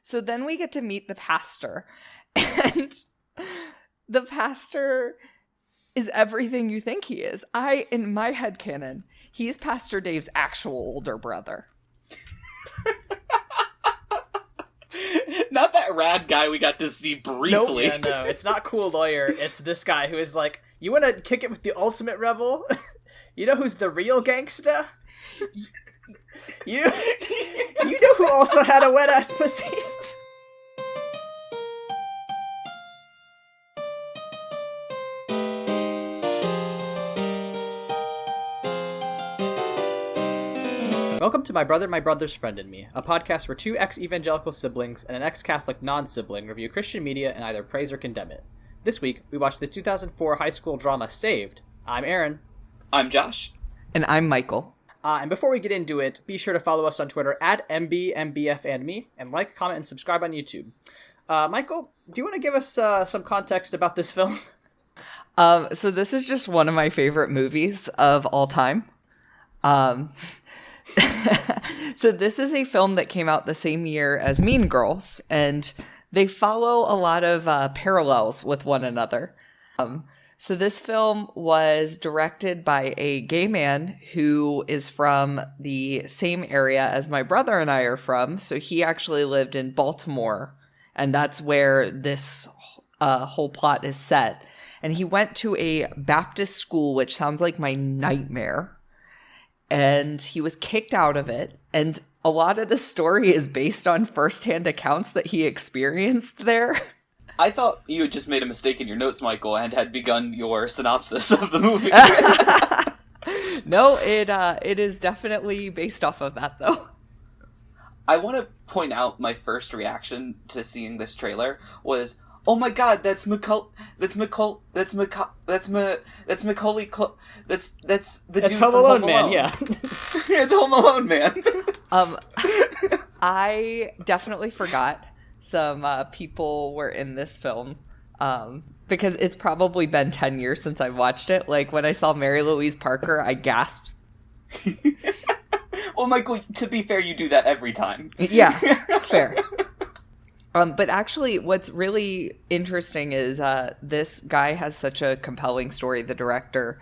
So then we get to meet the pastor. And the pastor is everything you think he is. In my headcanon, he's Pastor Dave's actual older brother. Not that rad guy we got to see briefly. Nope. Yeah, no, it's not Cool Lawyer. It's this guy who is like, you want to kick it with the ultimate rebel? You know who's the real gangsta? You know who also had a wet-ass pussy? Welcome to My Brother, My Brother's Friend and Me, a podcast where two ex-evangelical siblings and an ex-Catholic non-sibling review Christian media and either praise or condemn it. This week, we watched the 2004 high school drama Saved. I'm Aaron. I'm Josh. And I'm Michael. And before we get into it, be sure to follow us on Twitter at MBMBFandMe, and like, comment, and subscribe on YouTube. Michael, do you want to give us some context about this film? So this is just one of my favorite movies of all time. So this is a film that came out the same year as Mean Girls, and they follow a lot of parallels with one another. So this film was directed by a gay man who is from the same area as my brother and I are from. So he actually lived in Baltimore, and that's where this whole plot is set. And he went to a Baptist school, which sounds like my nightmare. And he was kicked out of it. And a lot of the story is based on firsthand accounts that he experienced there. I thought you had just made a mistake in your notes, Michael, and had begun your synopsis of the movie. No, it is definitely based off of that, though. I want to point out my first reaction to seeing this trailer was, oh my god, that's Macaulay the dude Home from Alone, Home Alone. Man, yeah. It's Home Alone, man. I definitely forgot some people were in this film, because it's probably been 10 years since I watched it. Like, when I saw Mary Louise Parker, I gasped. Well, Michael, to be fair, you do that every time. Yeah, fair. But actually, what's really interesting is this guy has such a compelling story, the director.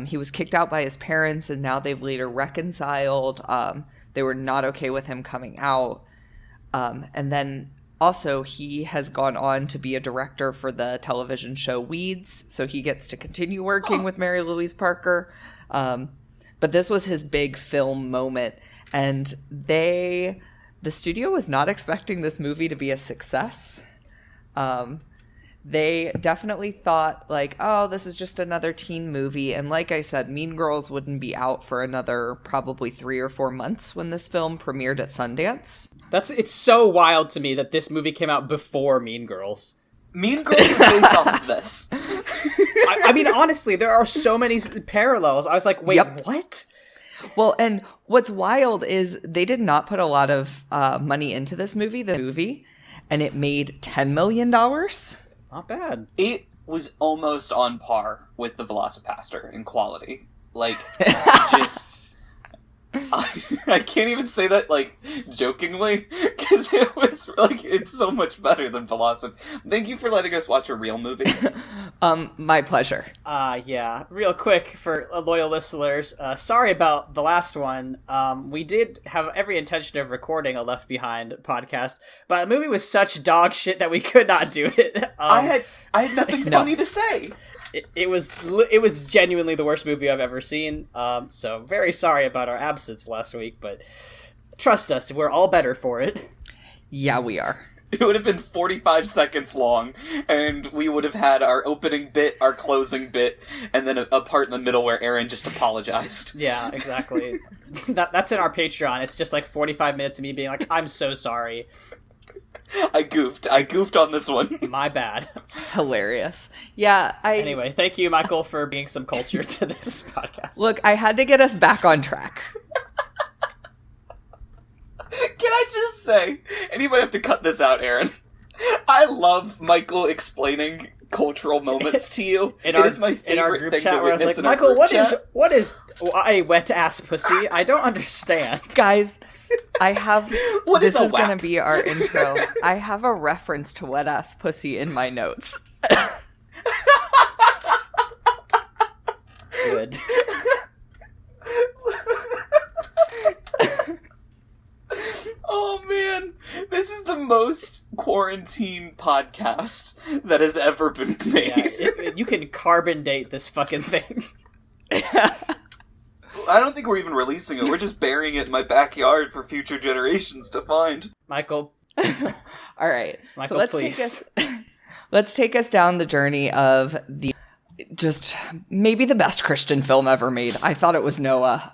He was kicked out by his parents, and now they've later reconciled. They were not okay with him coming out. And then also, he has gone on to be a director for the television show Weeds, so he gets to continue working with Mary Louise Parker. But this was his big film moment, and the studio was not expecting this movie to be a success. They definitely thought, like, oh, this is just another teen movie. And like I said, Mean Girls wouldn't be out for another probably 3 or 4 months when this film premiered at Sundance. It's so wild to me that this movie came out before Mean Girls. Mean Girls is based off of this. I mean, honestly, there are so many parallels. I was like, wait, Yep. What? Well, and what's wild is they did not put a lot of money into this movie, and it made $10 million. Not bad. It was almost on par with the VelociPastor in quality. Like, just... I can't even say that, like, jokingly, because it was, like, it's so much better than Velocip. Thank you for letting us watch a real movie. My pleasure. Yeah. Real quick for loyal listeners, sorry about the last one. We did have every intention of recording a Left Behind podcast, but the movie was such dog shit that we could not do it. I had nothing funny to say. It was genuinely the worst movie I've ever seen. So very sorry about our absence last week, but trust us, we're all better for it. Yeah, we are. It would have been 45 seconds long, and we would have had our opening bit, our closing bit, and then a part in the middle where Aaron just apologized. Yeah, exactly. That's in our Patreon. It's just like 45 minutes of me being like, I'm so sorry. I goofed on this one. My bad. It's hilarious. Yeah, Anyway, thank you, Michael, for bringing some culture to this podcast. Look, I had to get us back on track. Can I just say, and you might have to cut this out, Aaron. I love Michael explaining cultural moments to you. It is my favorite in our group thing chat to where I was witness like, in our Michael, group chat. what is Why wet ass pussy? I don't understand. Guys, I have. What this is a is going WAP? to be our intro. I have a reference to wet ass pussy in my notes. Good. Oh man, this is the most quarantine podcast that has ever been made. Yeah, you can carbon date this fucking thing. I don't think we're even releasing it. We're just burying it in my backyard for future generations to find. Michael, All right. Michael, so please. let's take us down the journey of the just maybe the best Christian film ever made. I thought it was Noah.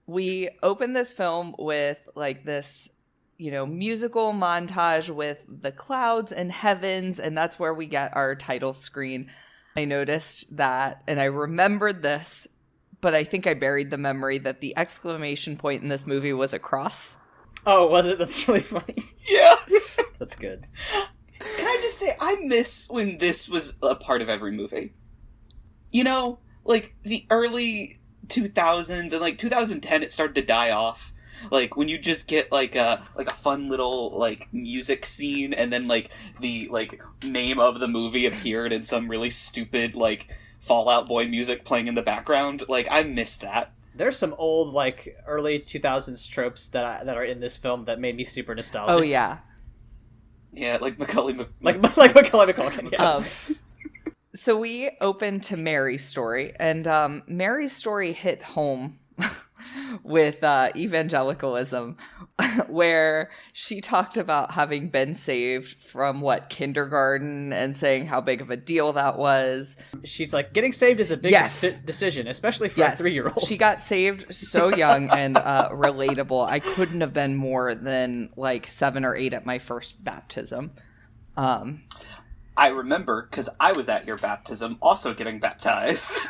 We open this film with like this, musical montage with the clouds and heavens, and that's where we get our title screen. I noticed that, and I remembered this, but I think I buried the memory that the exclamation point in this movie was a cross. Oh, was it? That's really funny. Yeah. That's good. Can I just say, I miss when this was a part of every movie. Like the early 2000s and like 2010, it started to die off. Like when you just get like a fun little like music scene, and then like the like name of the movie appeared in some really stupid like Fall Out Boy music playing in the background. Like I miss that. There's some old like early 2000s tropes that are in this film that made me super nostalgic. Oh yeah. Yeah, like Macaulay. like Macaulay Culkin. Yeah. So we open to Mary's story, and Mary's story hit home with evangelicalism, where she talked about having been saved from kindergarten and saying how big of a deal that was. She's like, getting saved is a big decision, especially for a 3-year-old. She got saved so young and relatable. I couldn't have been more than like 7 or 8 at my first baptism. I remember because I was at your baptism, also getting baptized.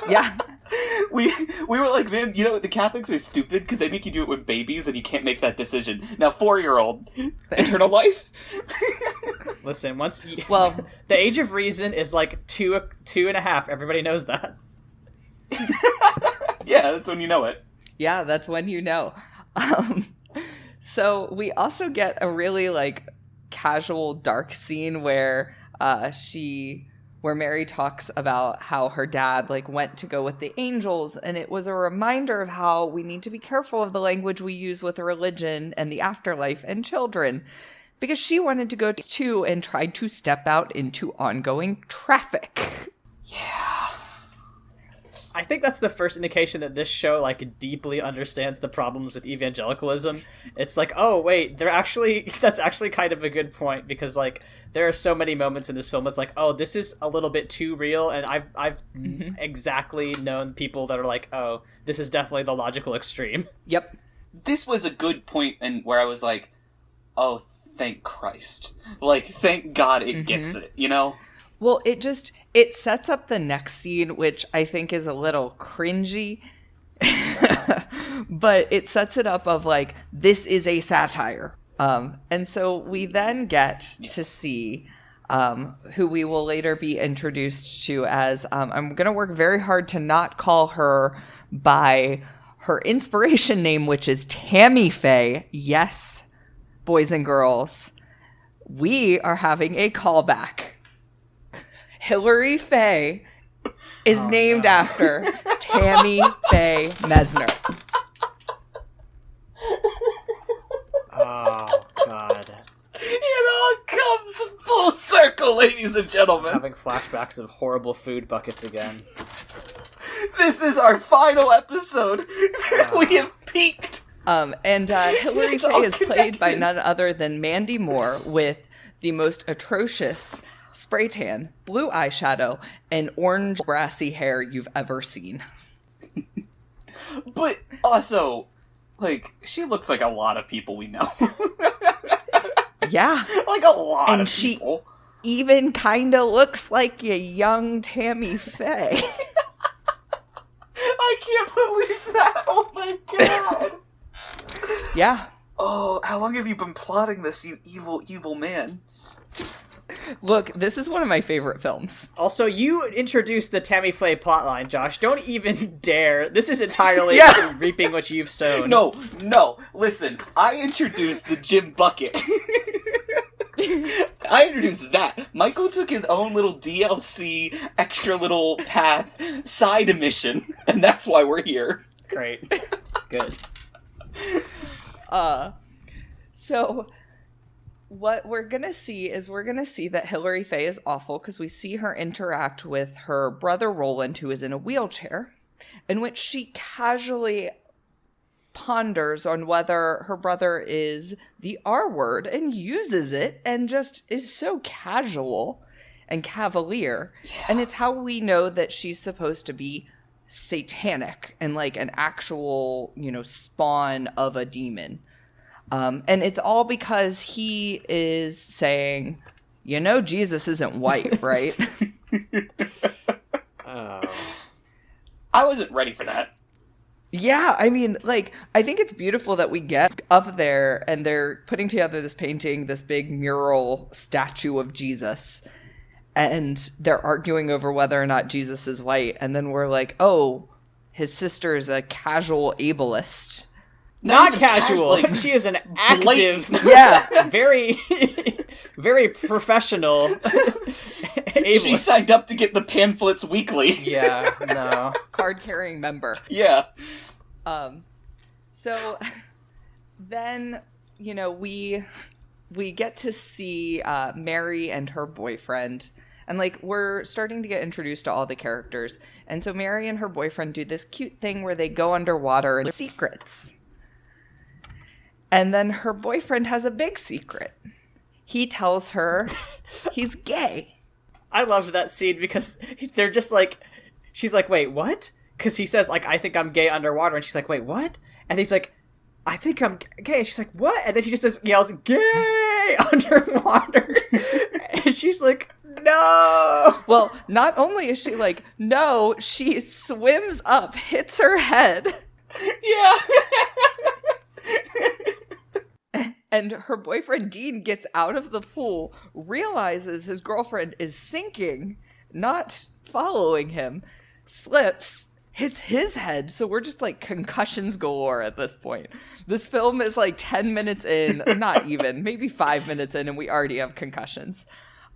Yeah. We were like, man, the Catholics are stupid because they make you do it with babies and you can't make that decision. Now, 4-year-old, eternal life? Listen, well, the age of reason is like 2.5. Everybody knows that. Yeah, that's when you know it. Yeah, that's when you know. So we also get a really like casual dark scene where Mary talks about how her dad like went to go with the angels, and it was a reminder of how we need to be careful of the language we use with religion and the afterlife and children, because she wanted to go too and tried to step out into ongoing traffic. Yeah. I think that's the first indication that this show like deeply understands the problems with evangelicalism. It's like, oh wait, that's actually kind of a good point, because like there are so many moments in this film it's like, oh, this is a little bit too real, and I've exactly known people that are like, oh, this is definitely the logical extreme. Yep. This was a good point and where I was like, oh, thank Christ. Like, thank God it gets it, Well, it sets up the next scene, which I think is a little cringy, but it sets it up of like, this is a satire. And so we then get to see who we will later be introduced to as, I'm going to work very hard to not call her by her inspiration name, which is Tammy Faye. Yes, boys and girls, we are having a callback. Hilary Faye is named after Tammy Faye Mesner. Oh, God. It all comes full circle, ladies and gentlemen. Having flashbacks of horrible food buckets again. This is our final episode. We have peaked. And Hilary It's Faye all is played connected. by none other than Mandy Moore, with the most atrocious spray tan, blue eyeshadow, and orange brassy hair you've ever seen. But also, like, she looks like a lot of people we know. Yeah. Like a lot And of she people. even kind of looks like a young Tammy Faye. I can't believe that. Oh my god. Yeah. Oh, how long have you been plotting this, you evil, evil man? Look, this is one of my favorite films. Also, you introduced the Tammy Faye plotline, Josh. Don't even dare. This is entirely reaping what you've sown. No. Listen, I introduced the Jim Bucket. I introduced that. Michael took his own little DLC, extra little path, side mission, and that's why we're here. Great. Good. So what we're going to see is that Hilary Faye is awful because we see her interact with her brother Roland, who is in a wheelchair, in which she casually ponders on whether her brother is the R word and uses it and just is so casual and cavalier. Yeah. And it's how we know that she's supposed to be satanic and like an actual, spawn of a demon. And it's all because he is saying, Jesus isn't white, right? Oh. I wasn't ready for that. Yeah, I mean, I think it's beautiful that we get up there and they're putting together this painting, this big mural statue of Jesus, and they're arguing over whether or not Jesus is white. And then we're like, oh, his sister is a casual ableist. Not casual. She is an active, very, very professional ableist. She signed up to get the pamphlets weekly. Yeah, no. Card-carrying member. Yeah. So then, we get to see Mary and her boyfriend. And, we're starting to get introduced to all the characters. And so Mary and her boyfriend do this cute thing where they go underwater and secrets. And then her boyfriend has a big secret. He tells her he's gay. I loved that scene because they're just like, she's like, wait, what? Because he says, I think I'm gay underwater. And she's like, wait, what? And he's like, I think I'm gay. And she's like, what? And then he just yells, gay underwater. And she's like, no. Well, not only is she like, no, she swims up, hits her head. Yeah. And her boyfriend Dean gets out of the pool, realizes his girlfriend is sinking, not following him, slips, hits his head. So we're just concussions galore at this point. This film is 10 minutes in, not even, maybe 5 minutes in, and we already have concussions.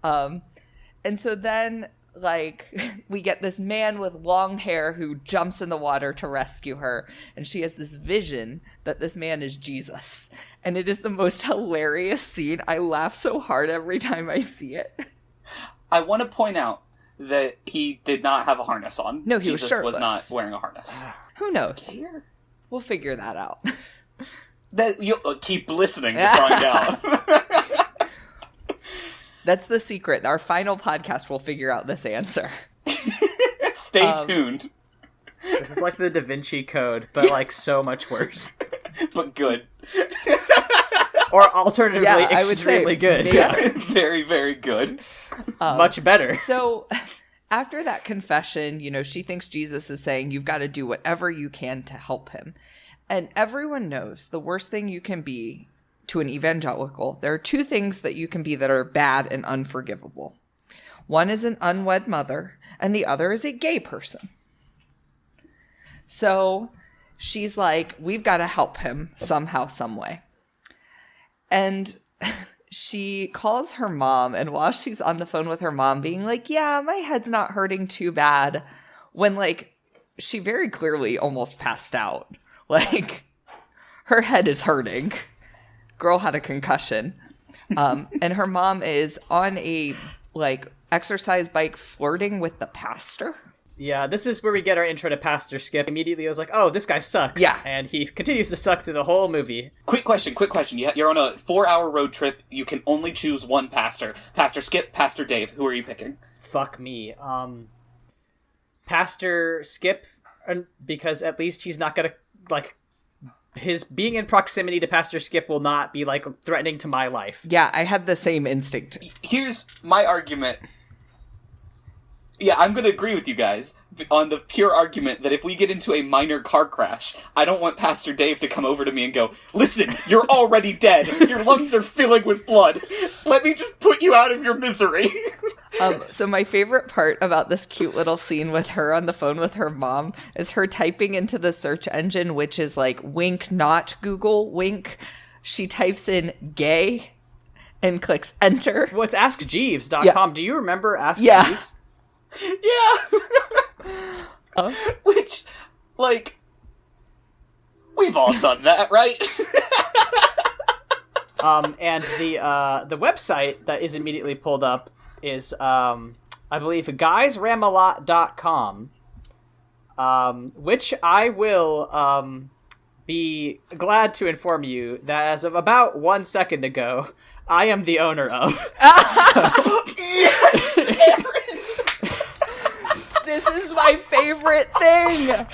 And so then we get this man with long hair who jumps in the water to rescue her, and she has this vision that this man is Jesus, and it is the most hilarious scene. I laugh so hard every time I see it. I want to point out that he did not have a harness on. No, he Jesus was was not wearing a harness. Who knows? We'll figure that out. That you'll keep listening to find out. That's the secret. Our final podcast will figure out this answer. Stay tuned. This is like the Da Vinci Code, but so much worse. But good. Or alternatively, I would extremely say, good. Yeah. Very, very good. Much better. So after that confession, she thinks Jesus is saying you've got to do whatever you can to help him. And everyone knows the worst thing you can be to an evangelical, there are two things that you can be that are bad and unforgivable. One is an unwed mother, and the other is a gay person. So she's like, we've got to help him somehow, some way. And she calls her mom, and while she's on the phone with her mom being like, yeah, my head's not hurting too bad, when she very clearly almost passed out. Her head is hurting. Girl had a concussion. And her mom is on a exercise bike flirting with the pastor. Yeah, this is where we get our intro to Pastor Skip. Immediately I was like, oh, this guy sucks. Yeah. And he continues to suck through the whole movie. Quick question. You're on a 4-hour road trip. You can only choose one pastor. Pastor Skip, Pastor Dave. Who are you picking? Fuck me. Pastor Skip, because at least he's not gonna, his being in proximity to Pastor Skip will not be, threatening to my life. Yeah, I had the same instinct. Here's my argument. Yeah, I'm going to agree with you guys on the pure argument that if we get into a minor car crash, I don't want Pastor Dave to come over to me and go, listen, you're already dead. Your lungs are filling with blood. Let me just put put you out of your misery. So my favorite part about this cute little scene with her on the phone with her mom is her typing into the search engine, which is like wink, not Google, wink. She types in gay and clicks enter. Well, it's AskJeeves.com. Yeah. Do you remember Ask Yeah. Jeeves? Yeah. Which, like, we've all done that, right? And the website that is immediately pulled up is, I believe, guysramalot.com, which I will be glad to inform you that as of about 1 second ago, I am the owner of. Yes, Aaron! This is my favorite thing.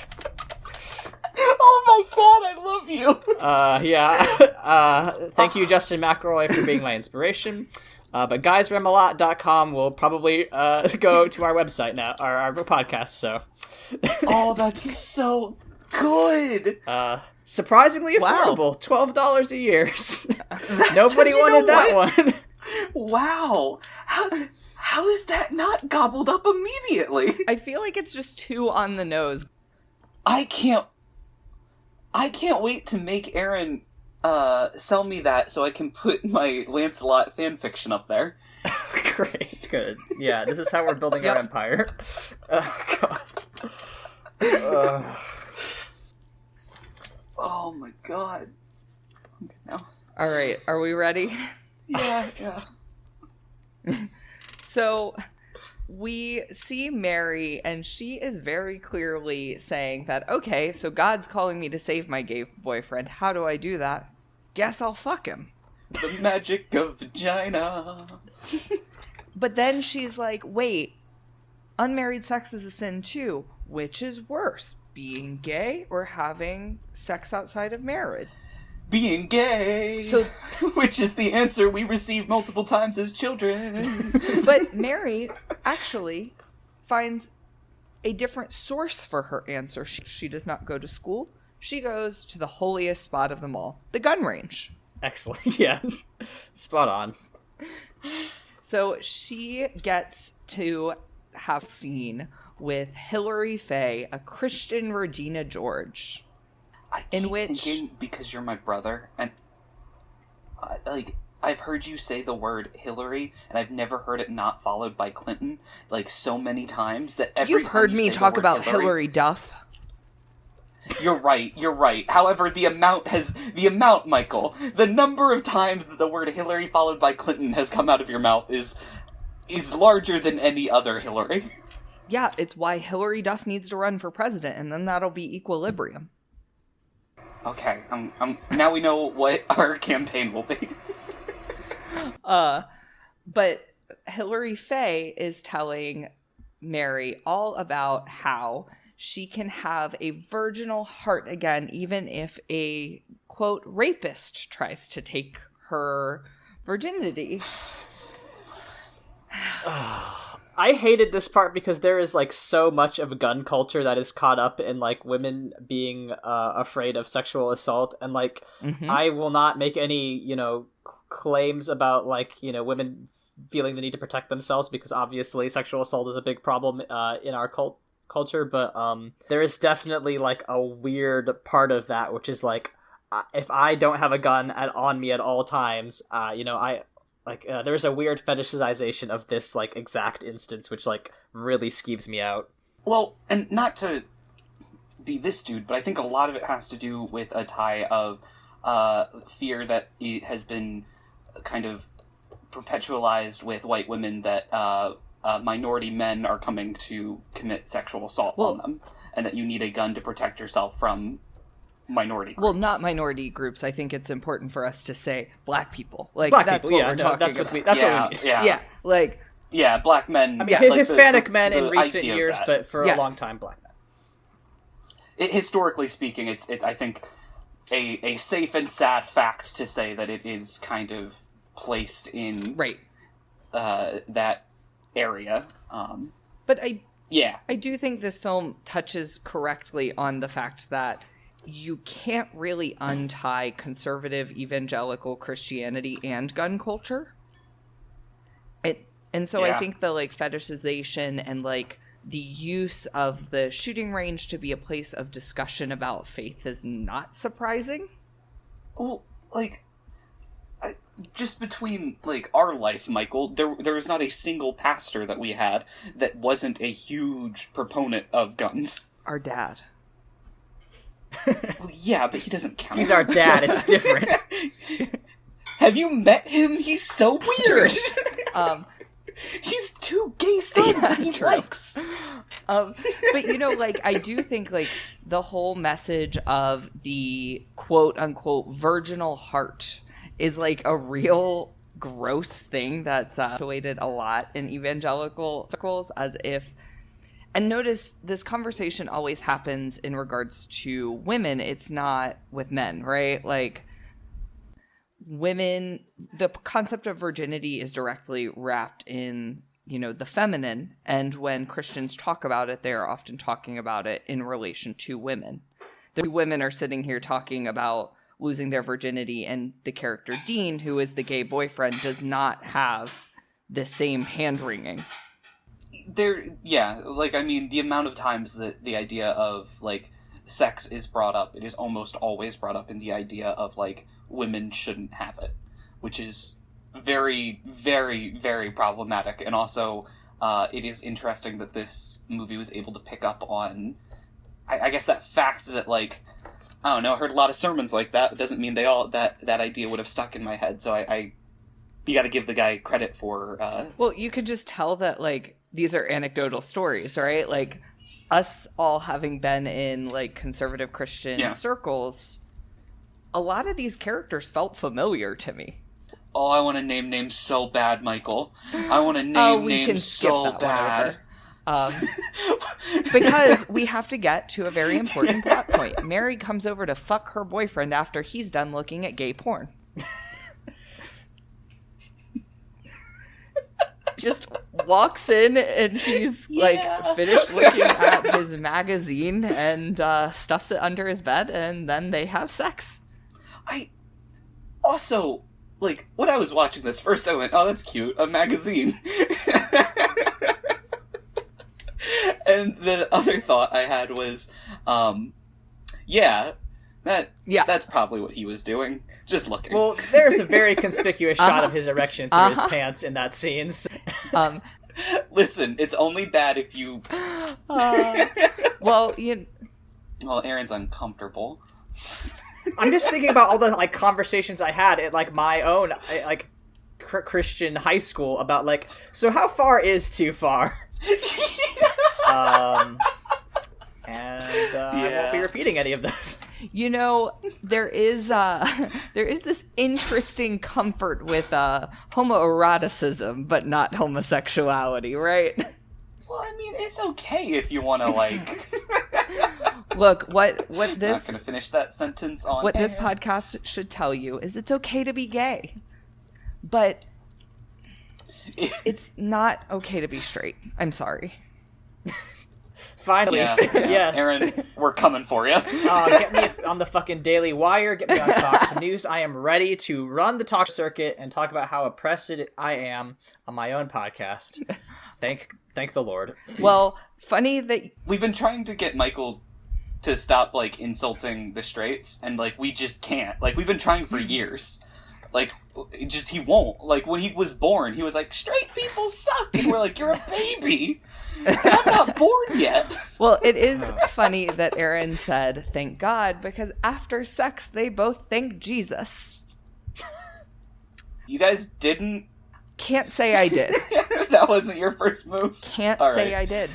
Oh my god, I love you! Thank you, Justin McElroy, for being my inspiration. But guysramalot.com will probably go to our website now, our podcast, so. Oh, that's so good! Surprisingly affordable, $12 a year. Nobody wanted that one. Wow! How is that not gobbled up immediately? I feel like it's just too on the nose. I can't wait to make Aaron sell me that so I can put my Lancelot fanfiction up there. Great, good. Yeah, this is how we're building our empire. Oh, God. Oh my god. I'm good now. All right, are we ready? Yeah. So we see Mary, and she is very clearly saying that, okay, so God's calling me to save my gay boyfriend. How do I do that? Guess I'll fuck him. The magic of vagina. But then she's like, wait, unmarried sex is a sin too. Which is worse, being gay or having sex outside of marriage? Being gay. So, which is the answer we receive multiple times as children. but Mary actually finds a different source for her answer. She does not go to school. She goes to the holiest spot of them all, the gun range. Excellent, yeah. Spot on. So she gets to have a scene with Hilary Faye, a Christian Regina George. I keep thinking, because you're my brother, and I've heard you say the word Hillary, and I've never heard it not followed by Clinton, like, so many times that every You've heard time me you say talk the word about Hillary Duff. You're right. However, the amount, Michael, the number of times that the word Hillary followed by Clinton has come out of your mouth is larger than any other Hillary. Yeah, it's why Hillary Duff needs to run for president, and then that'll be equilibrium. Okay, now we know what our campaign will be. But Hilary Faye is telling Mary all about how she can have a virginal heart again, even if a, quote, rapist tries to take her virginity. I hated this part because there is, like, so much of gun culture that is caught up in, like, women being afraid of sexual assault, and, like, I will not make any, claims about, like, women feeling the need to protect themselves, because obviously sexual assault is a big problem in our culture, but there is definitely, like, a weird part of that, which is, like, if I don't have a gun on me at all times, there's a weird fetishization of this, like, exact instance, which, like, really skeeves me out. Well, and not to be this dude, but I think a lot of it has to do with a tie of fear that has been kind of perpetualized with white women that minority men are coming to commit sexual assault on them, and that you need a gun to protect yourself from minority groups. Well, not minority groups. I think it's important for us to say black people. Like, black that's people, what we're talking that's about. what we mean. Yeah, like... Yeah, black men. I mean, Hispanic men in recent years, but for a long time, black men. Historically speaking, it's I think, a safe and sad fact to say that it is kind of placed in that area. But I do think this film touches correctly on the fact that you can't really untie conservative evangelical Christianity and gun culture. And so I Yeah. think the like fetishization and like the use of the shooting range to be a place of discussion about faith is not surprising. Well, like, just between like our life, Michael, there was not a single pastor that we had that wasn't a huge proponent of guns. Our dad. Well, yeah, but he doesn't count. He's our dad. It's different. Have you met him? He's so weird. He's two gay sons that he true. likes. But you know, like I do think like the whole message of the quote unquote virginal heart is like a real gross thing that's situated a lot in evangelical circles, as if, and notice this conversation always happens in regards to women. It's not with men, right? Like women, the concept of virginity is directly wrapped in, you know, the feminine. And when Christians talk about it, they're often talking about it in relation to women. The women are sitting here talking about losing their virginity, and the character Dean, who is the gay boyfriend, does not have the same hand-wringing. Like, I mean, the amount of times that the idea of, like, sex is brought up, it is almost always brought up in the idea of, like, women shouldn't have it, which is very, very, very problematic. And also, it is interesting that this movie was able to pick up on, I guess, that fact that, like, I don't know, I heard a lot of sermons like that. It doesn't mean that idea would have stuck in my head. So you got to give the guy credit for. Well, you could just tell that like these are anecdotal stories, right? Like us all having been in like conservative Christian circles, a lot of these characters felt familiar to me. Oh, I want to name names so bad, Michael. I want to name names so bad. Because we have to get to a very important plot point. Mary comes over to fuck her boyfriend after he's done looking at gay porn. Just walks in and he's like finished looking at his magazine and stuffs it under his bed, and then they have sex. I also, like, when I was watching this first, I went, oh, that's cute, a magazine. And the other thought I had was, that's probably what he was doing. Just looking. Well, there's a very conspicuous shot of his erection through his pants in that scene. So. Listen, it's only bad if you... Well, Aaron's uncomfortable. I'm just thinking about all the, like, conversations I had at, like, my own, like, Christian high school about, like, so how far is too far? I won't be repeating any of those. You know, there is this interesting comfort with homoeroticism, but not homosexuality, right? Well, I mean, it's okay if you want to, like... Look, what this... I'm not going to finish that sentence on... What this podcast should tell you is it's okay to be gay. But it's not okay to be straight. I'm sorry. Finally, yes. Aaron, we're coming for you. Get me on the fucking Daily Wire, get me on Fox News. I am ready to run the talk circuit and talk about how oppressed I am on my own podcast. Thank the Lord. Well, funny that... We've been trying to get Michael to stop, like, insulting the straights, and, like, we just can't. Like, we've been trying for years. Like, he won't. Like, when he was born, he was like, straight people suck! And we're like, you're a baby! I'm not born yet! Well, it is funny that Aaron said, thank God, because after sex, they both thanked Jesus. You guys didn't? Can't say I did. That wasn't your first move? Can't say I did.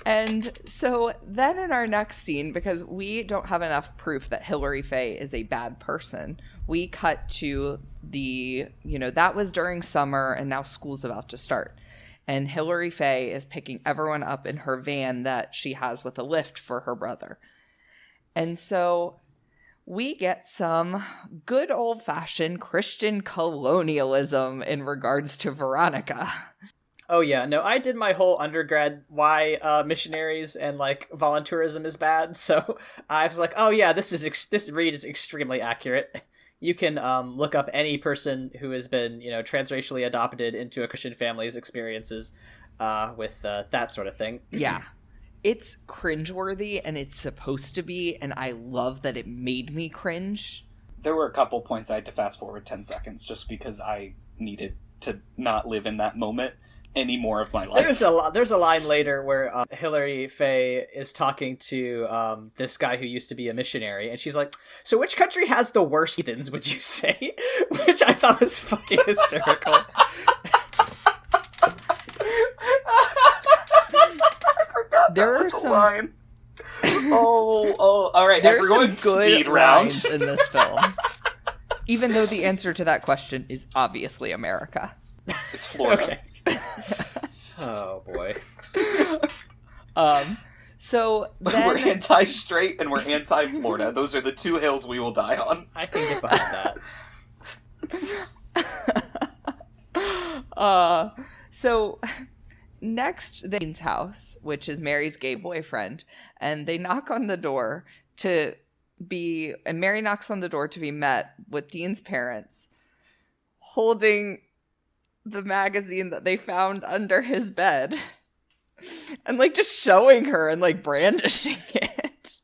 And so then in our next scene, because we don't have enough proof that Hilary Faye is a bad person, we cut to that was during summer and now school's about to start. And Hilary Faye is picking everyone up in her van that she has with a lift for her brother. And so we get some good old-fashioned Christian colonialism in regards to Veronica. Oh yeah, no, I did my whole undergrad why missionaries and like volunteerism is bad, so I was like, oh yeah, this read is extremely accurate. you can look up any person who has been, transracially adopted into a Christian family's experiences with that sort of thing. Yeah. It's cringeworthy, and it's supposed to be, and I love that it made me cringe. There were a couple points I had to fast forward 10 seconds just because I needed to not live in that moment any more of my life. There's a line later where Hilary Faye is talking to this guy who used to be a missionary, and she's like, "So which country has the worst heathens, would you say?" Which I thought was fucking hysterical. There are some line. All right. There are We're some going good speed round lines in this film. Even though the answer to that question is obviously America. It's Florida. Okay. Oh boy. So then We're anti-straight and we're anti-Florida. Those are the two hills we will die on. I can get behind that. So next, Dean's house, which is Mary's gay boyfriend, and they knock on the door and Mary knocks on the door to be met with Dean's parents, holding the magazine that they found under his bed, and just showing her and brandishing it.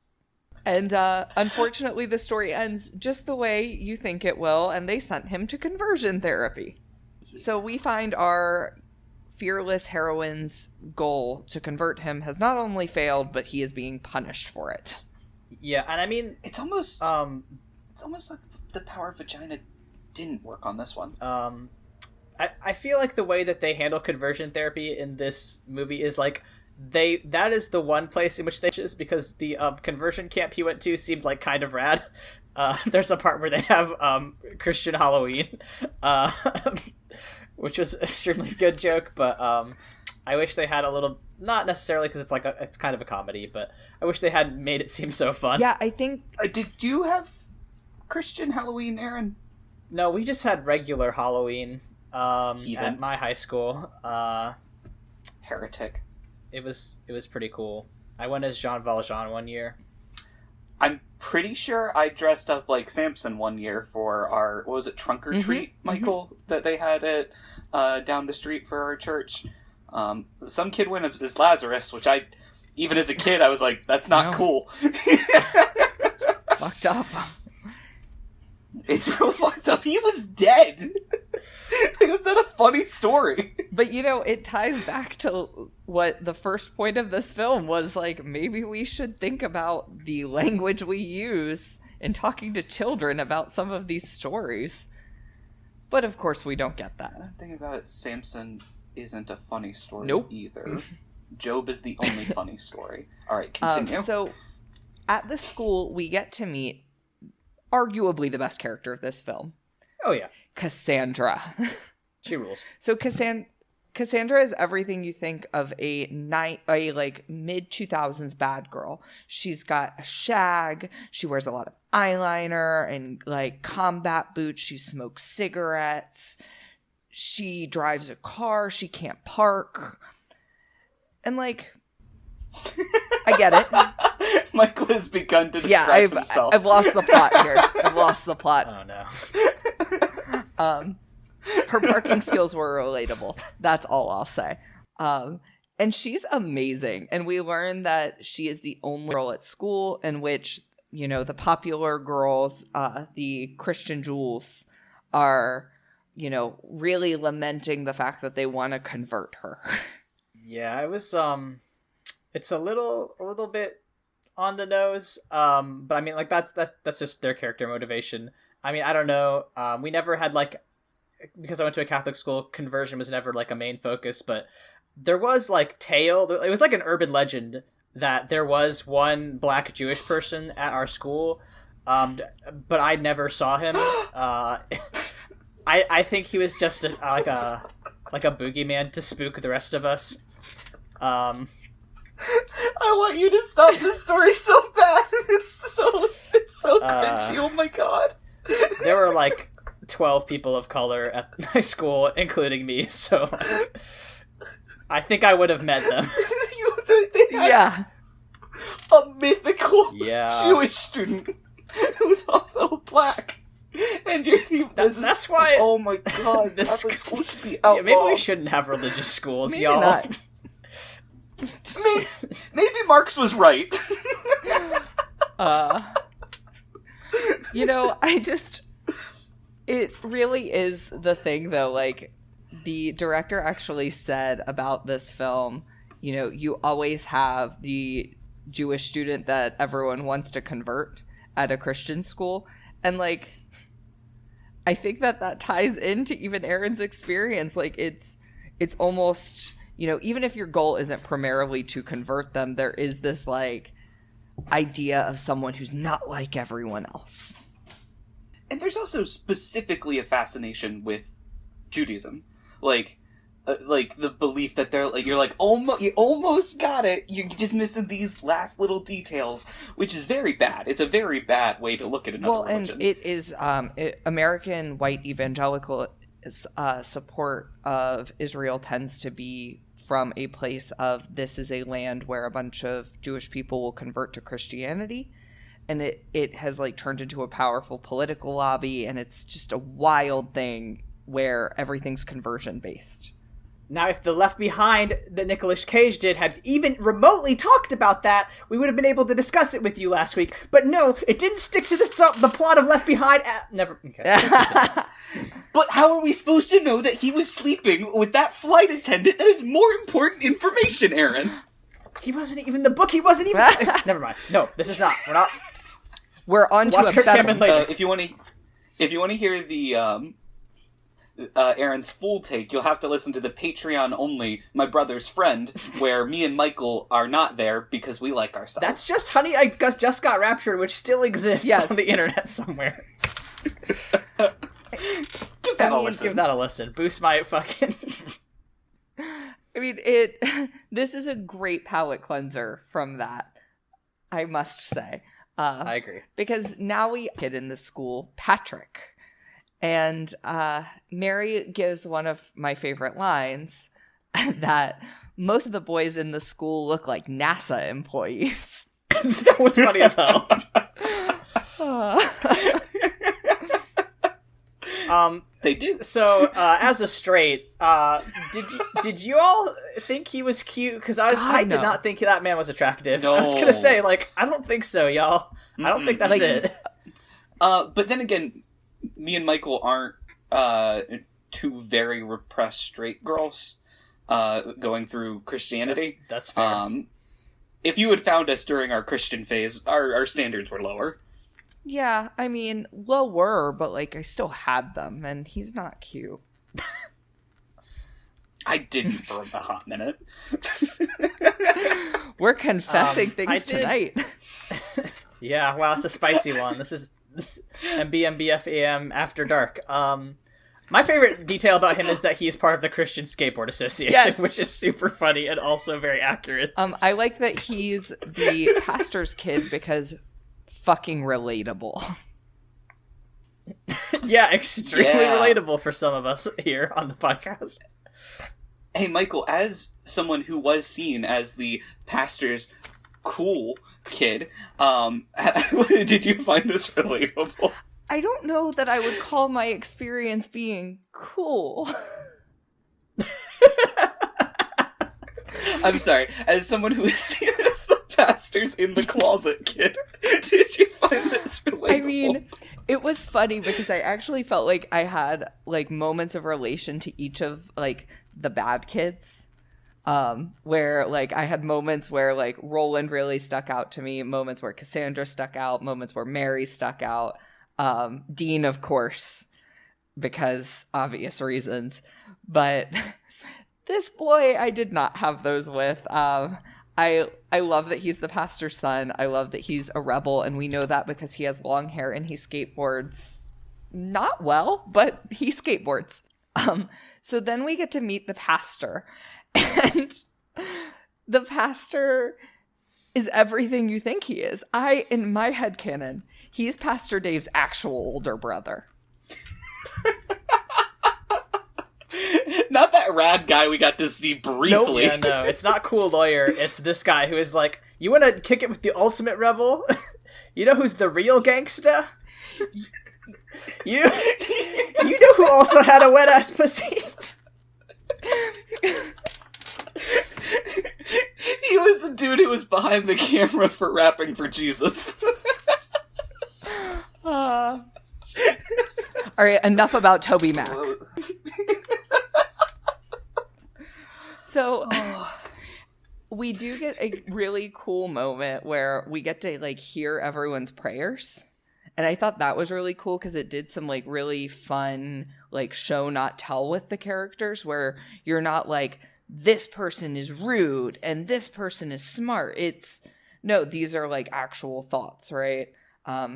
And unfortunately, the story ends just the way you think it will, and they sent him to conversion therapy. So we find our fearless heroine's goal to convert him has not only failed, but he is being punished for it. Yeah, and I mean, it's almost like the power of vagina didn't work on this one. I feel like the way that they handle conversion therapy in this movie is that is the one place in which they is, because the conversion camp he went to seemed kind of rad. There's a part where they have Christian Halloween, which was an extremely good joke, but I wish they had a little, not necessarily because it's kind of a comedy, but I wish they had made it seem so fun. Yeah, I think... did you have Christian Halloween, Aaron? No, we just had regular Halloween Heathen. at my high school. Heretic. It was pretty cool. I went as Jean Valjean one year. I'm pretty sure I dressed up like Samson one year for our, what was it, trunk or treat, Michael, that they had at down the street for our church. Some kid went as Lazarus, which even as a kid, I was like, that's not cool. Fucked up. It's real fucked up. He was dead. That's not a funny story. But, it ties back to what the first point of this film was, maybe we should think about the language we use in talking to children about some of these stories. But, of course, we don't get that. I'm thinking about it, Samson isn't a funny story either. Job is the only funny story. All right, continue. So, at the school, we get to meet arguably the best character of this film. Oh, yeah. Cassandra. She rules. So Cassandra is everything you think of a mid-2000s bad girl. She's got a shag. She wears a lot of eyeliner and combat boots. She smokes cigarettes. She drives a car. She can't park. And I get it. Michael has begun to distract himself. I've lost the plot here. I've lost the plot. Oh, no. Her parking skills were relatable. That's all I'll say. And she's amazing. And we learn that she is the only girl at school in which, the popular girls, the Christian Jules, are, really lamenting the fact that they want to convert her. Yeah, it was, it's a little bit on the nose. But I mean, that's just their character motivation. I mean, I don't know. We never had because I went to a Catholic school, conversion was never a main focus, but there was tale. It was an urban legend that there was one black Jewish person at our school, but I never saw him. I think he was just a boogeyman to spook the rest of us. I want you to stop this story so bad. It's so cringy. Oh my god. There were 12 people of color at my school, including me, so I think I would have met them. Yeah. A mythical Jewish student who's also black. And you're that's why. Oh my god, This Catholic school should be outlawed. Maybe we shouldn't have religious schools, Maybe y'all. not. Maybe Marx was right. It really is the thing, though. Like, the director actually said about this film, you always have the Jewish student that everyone wants to convert at a Christian school. And, like, I think that ties into even Aaron's experience. Like, it's almost, even if your goal isn't primarily to convert them, there is this, like, idea of someone who's not like everyone else. And there's also specifically a fascination with Judaism. Like the belief that they're like, you're like, you almost got it. You're just missing these last little details, which is very bad. It's a very bad way to look at another religion. And it is American white evangelical support of Israel tends to be from a place of, this is a land where a bunch of Jewish people will convert to Christianity. And it has, like, turned into a powerful political lobby, and it's just a wild thing where everything's conversion based. Now, if the Left Behind that Nicolas Cage did had even remotely talked about that, we would have been able to discuss it with you last week. But no, it didn't stick to the plot of Left Behind. Never. Okay. But how are we supposed to know that he was sleeping with that flight attendant? That is more important information, Aaron. He wasn't even the book. He wasn't even. Never mind. No, this is not. We're not. We're on to a better. If you want to hear the Aaron's full take, you'll have to listen to the Patreon only My Brother's Friend, where me and Michael are not there because we like ourselves. That's just Honey, I Just Got Raptured, which still exists on the internet somewhere. Give that a listen. Give that a listen. Boost my fucking. I mean, this is a great palate cleanser from that, I must say. I agree. Because now we get in the school, Patrick. And Mary gives one of my favorite lines, that most of the boys in the school look like NASA employees. That was funny as hell. They do. So, as a straight, did you all think he was cute? Because I did not think that man was attractive. No. I was gonna say, like, I don't think so, y'all. I don't think that's it. But then again, me and Michael aren't two very repressed straight girls going through Christianity. That's fair. If you had found us during our Christian phase, our standards were lower. Yeah, I mean, lower, but, like, I still had them, and he's not cute. I didn't for a hot minute. We're confessing things tonight. Yeah, wow, it's a spicy one. This is MBMBFAM After Dark. My favorite detail about him is that he is part of the Christian Skateboard Association, which is super funny and also very accurate. I like that he's the pastor's kid because fucking relatable. Yeah, extremely relatable for some of us here on the podcast. Hey, Michael, as someone who was seen as the pastor's cool kid, did you find this relatable? I don't know that I would call my experience being cool. I'm sorry, as someone who is seen as the pastor's in the closet kid, did you find this relatable? I mean, it was funny because I actually felt like I had, like, moments of relation to each of, like, the bad kids. Where, like, I had moments where, like, Roland really stuck out to me, moments where Cassandra stuck out, moments where Mary stuck out. Dean, of course, because obvious reasons. But this boy, I did not have those with. I love that he's the pastor's son. I love that he's a rebel, and we know that because he has long hair and he skateboards not well, but he skateboards. So then we get to meet the pastor, and the pastor is everything you think he is. In my headcanon, he's Pastor Dave's actual older brother. Not that rad guy we got to see briefly. Nope. Yeah, no, it's not Cool Lawyer. It's this guy who is like, you want to kick it with the ultimate rebel? You know who's the real gangsta? You know who also had a wet ass pussy? He was the dude who was behind the camera for rapping for Jesus. All right, enough about Toby Mac. So we do get a really cool moment where we get to like hear everyone's prayers. And I thought that was really cool because it did some like really fun like show not tell with the characters where you're not like this person is rude and this person is smart. It's no, these are like actual thoughts, right?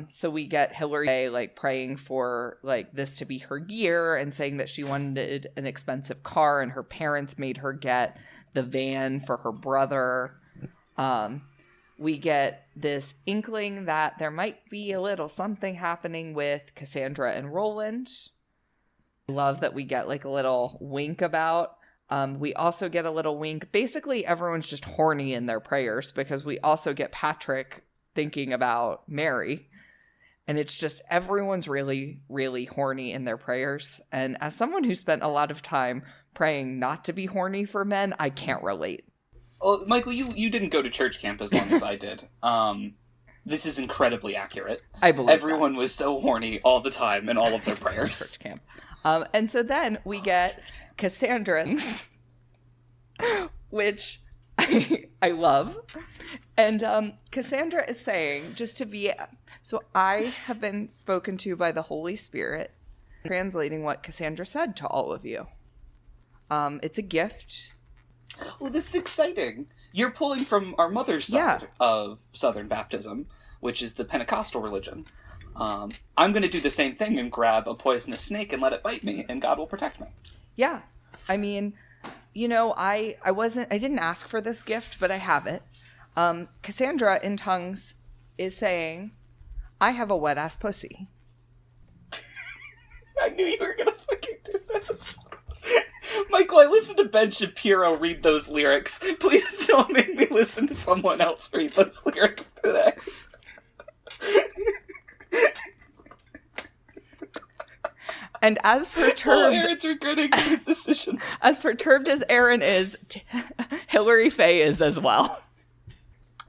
So we get Hillary like praying for like this to be her year and saying that she wanted an expensive car and her parents made her get the van for her brother. We get this inkling that there might be a little something happening with Cassandra and Roland. I love that we get like a little wink about. We also get a little wink. Basically, everyone's just horny in their prayers because we also get Patrick thinking about Mary. And it's just everyone's really, really horny in their prayers. And as someone who spent a lot of time praying not to be horny for men, I can't relate. Well, Michael, you didn't go to church camp as long as I did. This is incredibly accurate. I believe everyone was so horny all the time in all of their prayers. Church camp. And so then we get Cassandra's, which I love. And Cassandra is saying, just to be... So I have been spoken to by the Holy Spirit, translating what Cassandra said to all of you. It's a gift. Oh, this is exciting. You're pulling from our mother's side of Southern Baptism, which is the Pentecostal religion. I'm going to do the same thing and grab a poisonous snake and let it bite me, and God will protect me. Yeah. I mean, you know, I didn't ask for this gift, but I have it. Cassandra in tongues is saying, I have a wet ass pussy. I knew you were going to fucking do this. Michael, I listened to Ben Shapiro read those lyrics. Please don't make me listen to someone else read those lyrics today. And as perturbed... Aaron's regretting his decision. As perturbed as Aaron is, Hillary Faye is as well.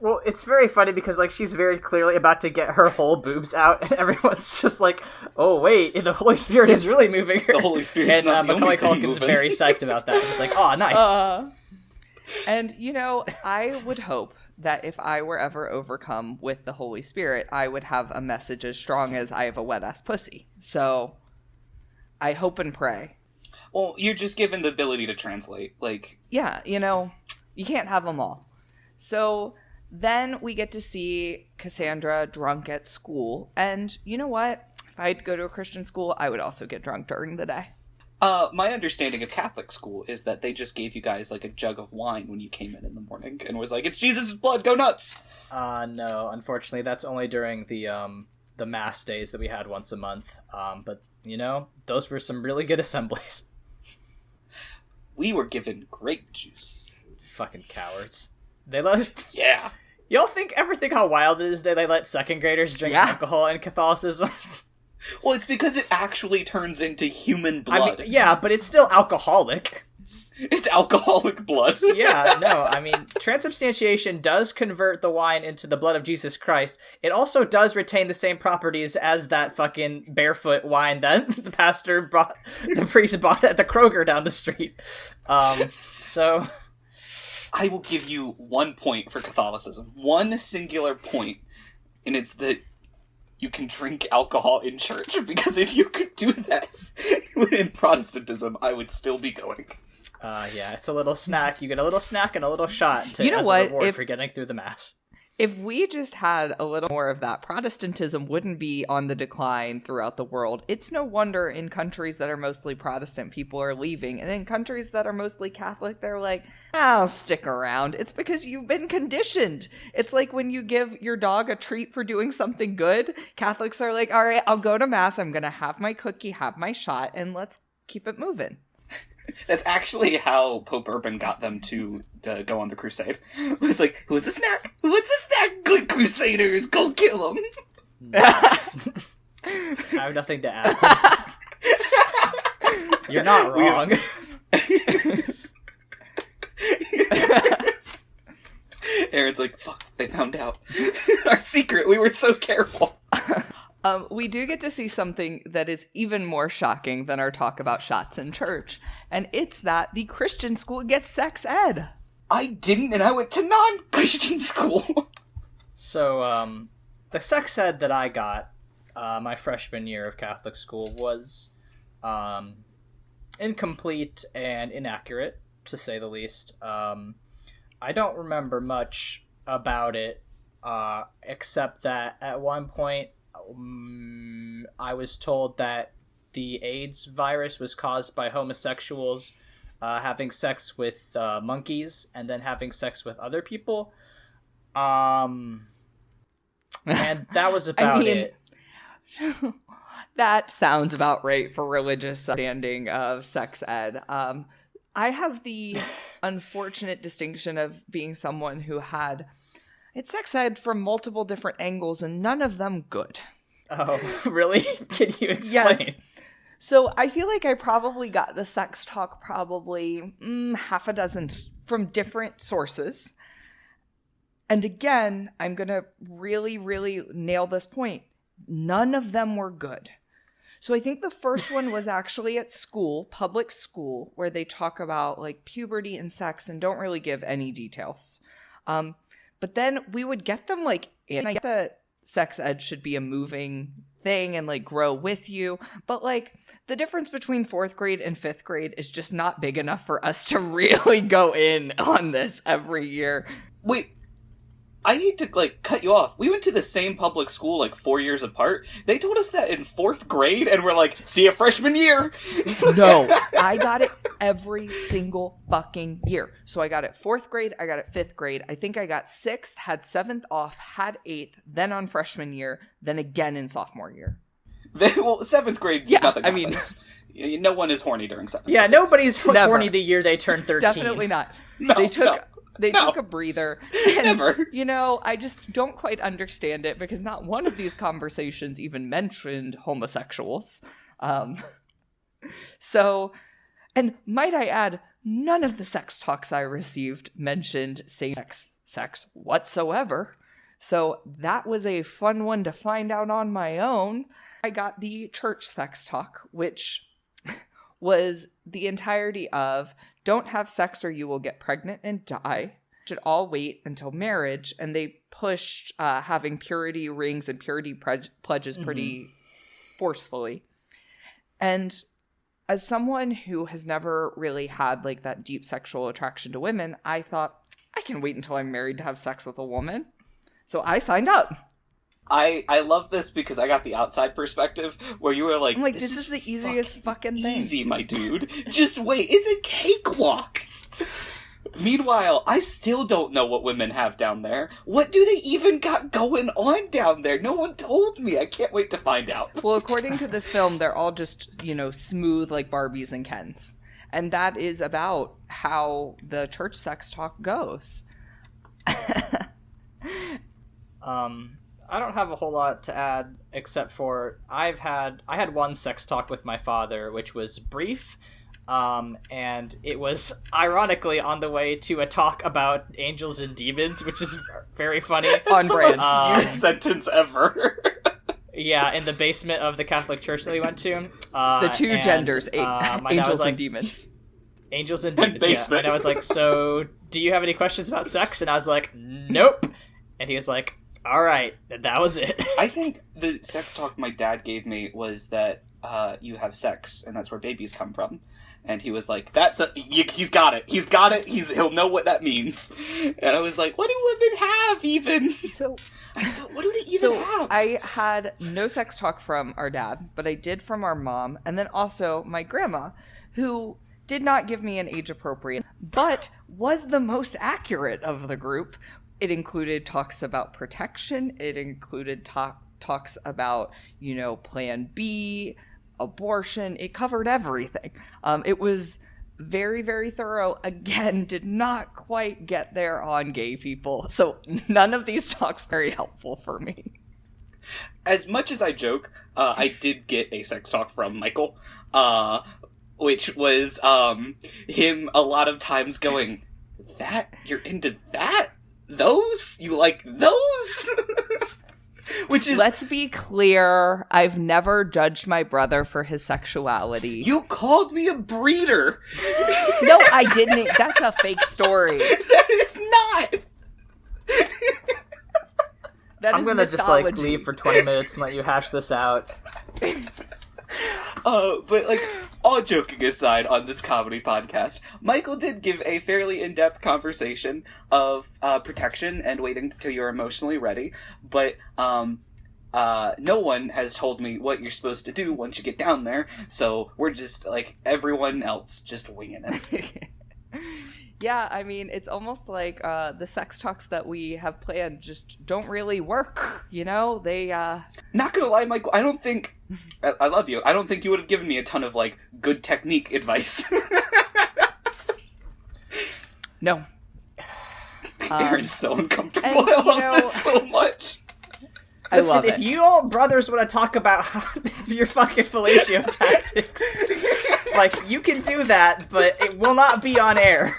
Well, it's very funny because, like, she's very clearly about to get her whole boobs out, and everyone's just like, oh, wait, the Holy Spirit is really moving her. The Holy Spirit's not the Macaulay only thing Culkin's moving. very psyched about that. He's like, oh, nice. And, you know, I would hope that if I were ever overcome with the Holy Spirit, I would have a message as strong as I have a wet-ass pussy. So, I hope and pray. Well, you're just given the ability to translate, like... Yeah, you know, you can't have them all. So... Then we get to see Cassandra drunk at school. And you know what? If I'd go to a Christian school, I would also get drunk during the day. My understanding of Catholic school is that they just gave you guys, like, a jug of wine when you came in the morning and was like, it's Jesus' blood, go nuts! No, unfortunately, that's only during the mass days that we had once a month. But, you know, those were some really good assemblies. We were given grape juice. Fucking cowards. They let us... Yeah. Y'all ever think how wild it is that they let second graders drink alcohol in Catholicism? Well, it's because it actually turns into human blood. I mean, yeah, but it's still alcoholic. It's alcoholic blood. Yeah, no, I mean, transubstantiation does convert the wine into the blood of Jesus Christ. It also does retain the same properties as that fucking barefoot wine that the priest bought at the Kroger down the street. So... I will give you 1 point for Catholicism. One singular point, and it's that you can drink alcohol in church, because if you could do that in Protestantism, I would still be going. Yeah, it's a little snack. You get a little snack and a little shot you know as what? a reward for getting through the Mass. If we just had a little more of that, Protestantism wouldn't be on the decline throughout the world. It's no wonder in countries that are mostly Protestant, people are leaving. And in countries that are mostly Catholic, they're like, I'll stick around. It's because you've been conditioned. It's like when you give your dog a treat for doing something good. Catholics are like, all right, I'll go to Mass. I'm going to have my cookie, have my shot, and let's keep it moving. That's actually how Pope Urban got them to go on the crusade. It was like, who's a snack? What's a snack? Good crusaders, go kill them! I have nothing to add to this. You're not wrong. Aaron's like, fuck, they found out. Our secret, we were so careful. We do get to see something that is even more shocking than our talk about shots in church, and it's that the Christian school gets sex ed. I didn't, and I went to non-Christian school. So, the sex ed that I got my freshman year of Catholic school was incomplete and inaccurate, to say the least. I don't remember much about it, except that at one point I was told that the AIDS virus was caused by homosexuals having sex with monkeys and then having sex with other people. And that was about it. That sounds about right for religious understanding of sex ed. I have the unfortunate distinction of being someone who had sex ed from multiple different angles and none of them good. Oh, really? Can you explain? Yes. So I feel like I probably got the sex talk probably half a dozen from different sources. And again, I'm going to really, really nail this point. None of them were good. So I think the first one was actually at school, public school, where they talk about like puberty and sex and don't really give any details. But then we would get them like, and I get that sex ed should be a moving thing and like grow with you. But like the difference between 4th grade and 5th grade is just not big enough for us to really go in on this every year. Wait, I need to, like, cut you off. We went to the same public school, like, 4 years apart. They told us that in 4th grade, and we're like, see you freshman year! No, I got it every single fucking year. So I got it 4th grade, I got it 5th grade. I think I got 6th, had 7th off, had 8th, then on freshman year, then again in sophomore year. Well, 7th grade, yeah, nothing I mean... No one is horny during 7th grade. Yeah, nobody's horny the year they turn 13. Definitely not. No, They took a breather. And, Never. You know, I just don't quite understand it because not one of these conversations even mentioned homosexuals. So, and might I add, none of the sex talks I received mentioned same-sex sex whatsoever. So that was a fun one to find out on my own. I got the church sex talk, which was the entirety of don't have sex or you will get pregnant and die. Should all wait until marriage. And they pushed having purity rings and purity pledges pretty forcefully. And as someone who has never really had like that deep sexual attraction to women, I thought I can wait until I'm married to have sex with a woman. So I signed up. I love this because I got the outside perspective where you were like, I'm like, this is the easiest fucking thing. Easy, my dude. Just wait. It's a cakewalk. Meanwhile, I still don't know what women have down there. What do they even got going on down there? No one told me. I can't wait to find out. Well, according to this film, they're all just, you know, smooth like Barbies and Kens. And that is about how the church sex talk goes. I don't have a whole lot to add except for I had one sex talk with my father, which was brief, and it was ironically on the way to a talk about angels and demons, which is very funny. On brand. Most sentence ever. Yeah, in the basement of the Catholic church that we went to. The two genders, angels like, and demons. Angels and demons, basement. Yeah. And I was like, so, do you have any questions about sex? And I was like, nope. And he was like, all right, that was it. I think the sex talk my dad gave me was that you have sex, and that's where babies come from. And he was like, he's got it. He's got it. He'll know what that means. And I was like, what do women have even? What do they even have? I had no sex talk from our dad, but I did from our mom. And then also my grandma, who did not give me an age appropriate, but was the most accurate of the group. It included talks about protection. It included talks about, you know, Plan B, abortion. It covered everything. It was very, very thorough. Again, did not quite get there on gay people. So none of these talks very helpful for me. As much as I joke, I did get a sex talk from Michael, which was him a lot of times going, "That? You're into that? Those? You like those?" Which is... Let's be clear, I've never judged my brother for his sexuality. You called me a breeder! No, I didn't. That's a fake story. That is not! That I'm is gonna mythology. just, leave for 20 minutes and let you hash this out. But, all joking aside on this comedy podcast, Michael did give a fairly in-depth conversation of protection and waiting till you're emotionally ready, but no one has told me what you're supposed to do once you get down there, so we're just, like everyone else, just winging it. Yeah, I mean, it's almost like the sex talks that we have planned just don't really work, you know? They, Not gonna lie, Michael, I don't think... I love you. I don't think you would have given me a ton of, good technique advice. No. Aaron's so uncomfortable. and, I you love know- this so much. I Listen, love if it. you all brothers want to talk about your fucking fellatio tactics, you can do that, but it will not be on air.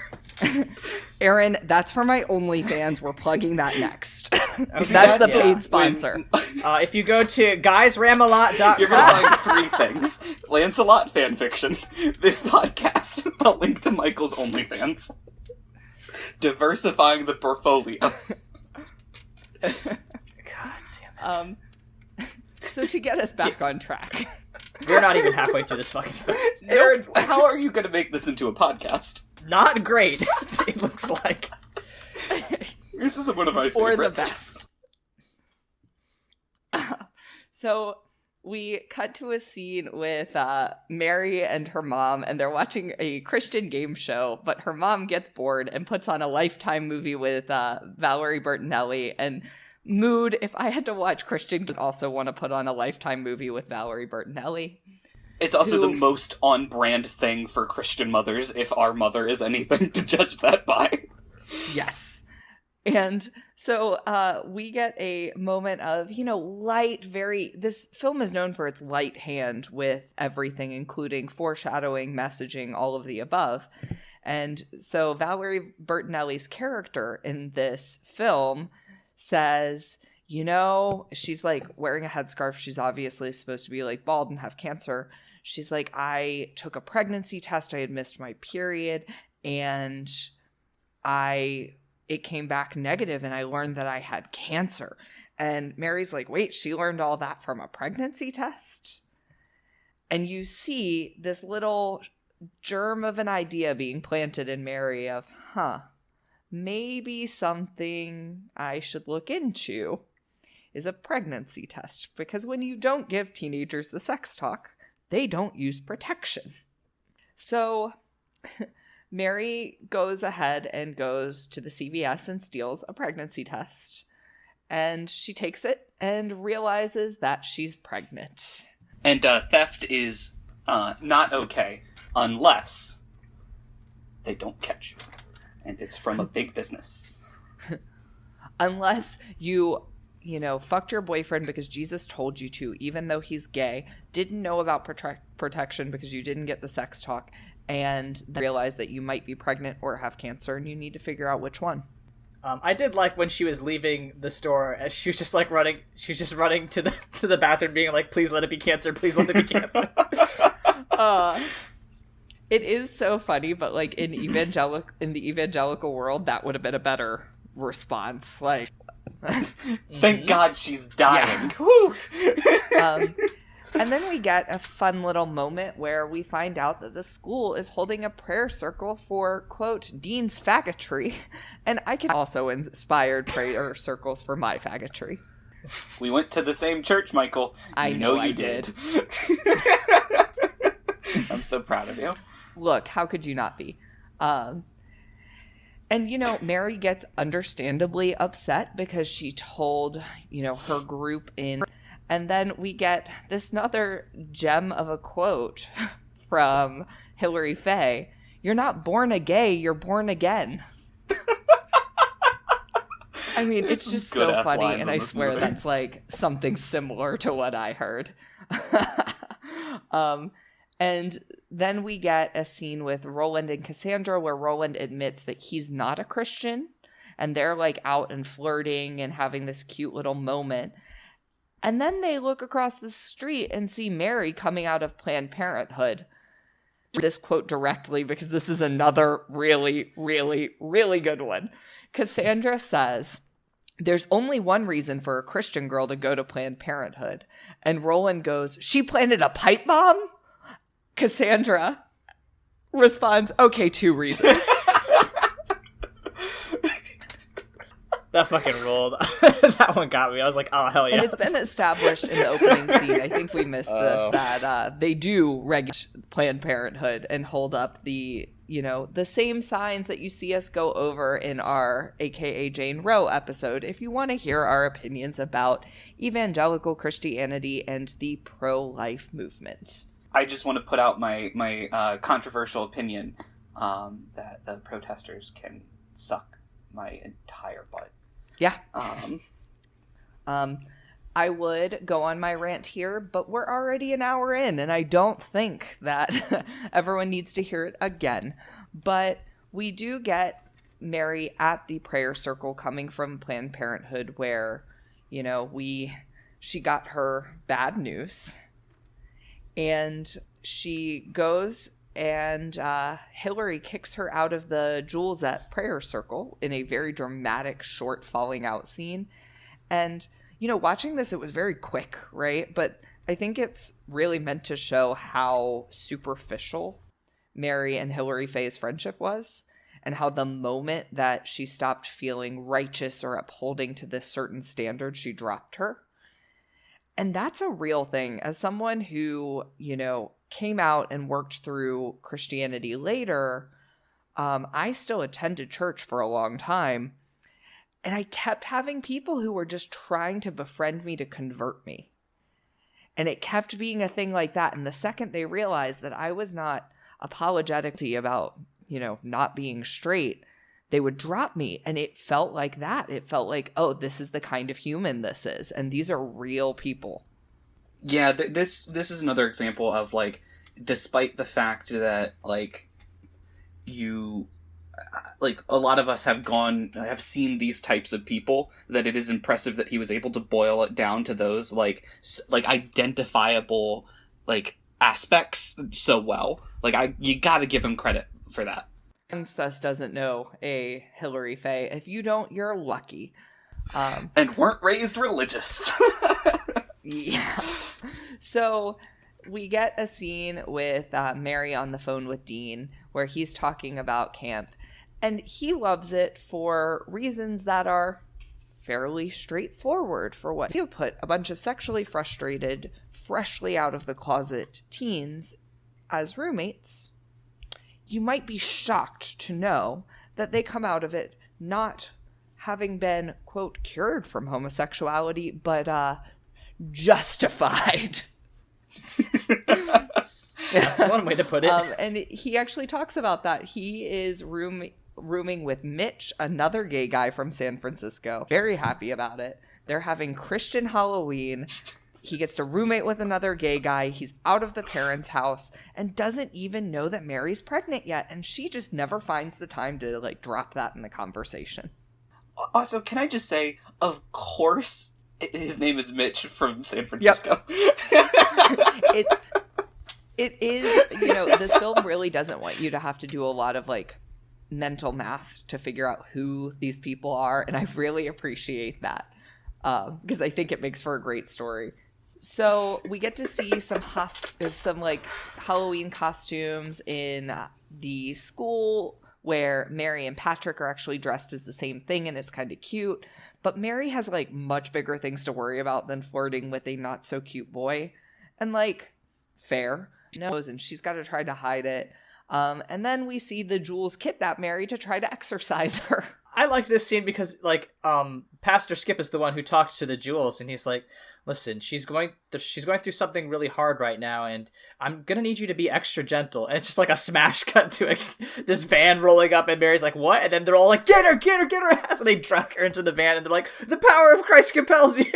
Aaron, that's for my OnlyFans. We're plugging that next. Okay, That's the yeah. paid sponsor. If you go to guysramalot.com, You're gonna find 3 things. Lancelot fanfiction, this podcast, a link to Michael's OnlyFans, diversifying the portfolio. God damn it. So to get us back on track. We're not even halfway through this fucking film. Aaron, how are you gonna make this into a podcast? Not great, it looks like. This is one of my favorites. Or the best. So we cut to a scene with Mary and her mom, and they're watching a Christian game show, but her mom gets bored and puts on a Lifetime movie with Valerie Bertinelli. And mood, if I had to watch Christian, I'd also want to put on a Lifetime movie with Valerie Bertinelli. It's also the most on-brand thing for Christian mothers, if our mother is anything to judge that by. Yes. And so we get a moment of, light, this film is known for its light hand with everything, including foreshadowing, messaging, all of the above. And so Valerie Bertinelli's character in this film says, she's wearing a headscarf. She's obviously supposed to be bald and have cancer. She's like, I took a pregnancy test. I had missed my period and it came back negative and I learned that I had cancer. And Mary's like, wait, she learned all that from a pregnancy test? And you see this little germ of an idea being planted in Mary of, maybe something I should look into is a pregnancy test. Because when you don't give teenagers the sex talk, they don't use protection. So Mary goes ahead and goes to the CVS and steals a pregnancy test. And she takes it and realizes that she's pregnant. And theft is not okay unless they don't catch you. And it's from a big business. Unless you fucked your boyfriend because Jesus told you to, even though he's gay, didn't know about protection because you didn't get the sex talk, and realize that you might be pregnant or have cancer and you need to figure out which one. I did like when she was leaving the store, as she was just running to the bathroom being like, please let it be cancer, please let it be cancer. It is so funny, but in the evangelical world, that would have been a better response. Thank God she's dying. Yeah. Woo! And then we get a fun little moment where we find out that the school is holding a prayer circle for, quote, Dean's faggotry. And I can also inspired prayer circles for my faggotry. We went to the same church, Michael. I know I did. I'm so proud of you. Look, how could you not be? And, Mary gets understandably upset because she told, her group in. And then we get this another gem of a quote from Hilary Faye. You're not born a gay, you're born again. I mean, it's just so Good-ass funny, lines and in I this swear movie. that's like something similar to what I heard. um, and then we get a scene with Roland and Cassandra where Roland admits that he's not a Christian, and they're like out and flirting and having this cute little moment. And then they look across the street and see Mary coming out of Planned Parenthood. This quote directly because this is another really, really, really good one. Cassandra says, "There's only one reason for a Christian girl to go to Planned Parenthood." And Roland goes, "She planted a pipe bomb?" Cassandra responds, "Okay, 2 reasons." That fucking rolled. That one got me. I was like, oh, hell yeah. And it's been established in the opening scene, I think we missed this, that they do regulate Planned Parenthood and hold up the same signs that you see us go over in our AKA Jane Roe episode if you want to hear our opinions about evangelical Christianity and the pro-life movement. I just want to put out my controversial opinion that the protesters can suck my entire butt. Yeah. I would go on my rant here, but we're already an hour in, and I don't think that everyone needs to hear it again. But we do get Mary at the prayer circle coming from Planned Parenthood where, she got her bad news. And she goes and Hillary kicks her out of the Julesette prayer circle in a very dramatic, short falling out scene. And, watching this, it was very quick, right? But I think it's really meant to show how superficial Mary and Hilary Faye's friendship was, and how the moment that she stopped feeling righteous or upholding to this certain standard, she dropped her. And that's a real thing. As someone who, came out and worked through Christianity later, I still attended church for a long time. And I kept having people who were just trying to befriend me to convert me. And it kept being a thing like that. And the second they realized that I was not apologetic about, not being straight, they would drop me. And it felt like that. It felt like, oh, this is the kind of human this is. And these are real people. Yeah, this is another example of, despite the fact that, a lot of us have seen these types of people, that it is impressive that he was able to boil it down to those, identifiable, aspects so well. You gotta give him credit for that. Sus doesn't know a Hilary Faye. If you don't, you're lucky. And weren't raised religious. Yeah. So we get a scene with Mary on the phone with Dean where he's talking about camp. And he loves it for reasons that are fairly straightforward for what you put a bunch of sexually frustrated, freshly out of the closet teens as roommates. You might be shocked to know that they come out of it not having been, quote, cured from homosexuality, but justified. That's one way to put it. And he actually talks about that. He is rooming with Mitch, another gay guy from San Francisco. Very happy about it. They're having Christian Halloween. He gets to roommate with another gay guy. He's out of the parents' house and doesn't even know that Mary's pregnant yet. And she just never finds the time to drop that in the conversation. Also, can I just say, of course, his name is Mitch from San Francisco. Yep. It is, this film really doesn't want you to have to do a lot of mental math to figure out who these people are. And I really appreciate that because I think it makes for a great story. So we get to see some Halloween costumes in the school where Mary and Patrick are actually dressed as the same thing, and it's kind of cute. But Mary has much bigger things to worry about than flirting with a not so cute boy. And fair. She knows, and she's got to try to hide it. And then we see the Jules kidnap Mary to try to exorcise her. I like this scene because, like, Pastor Skip is the one who talks to the Jewels, and he's like, listen, she's going through something really hard right now, and I'm gonna need you to be extra gentle. And it's just like a smash cut to this van rolling up, and Mary's like, what? And then they're all like, get her ass! And they drag her into the van, and they're like, the power of Christ compels you!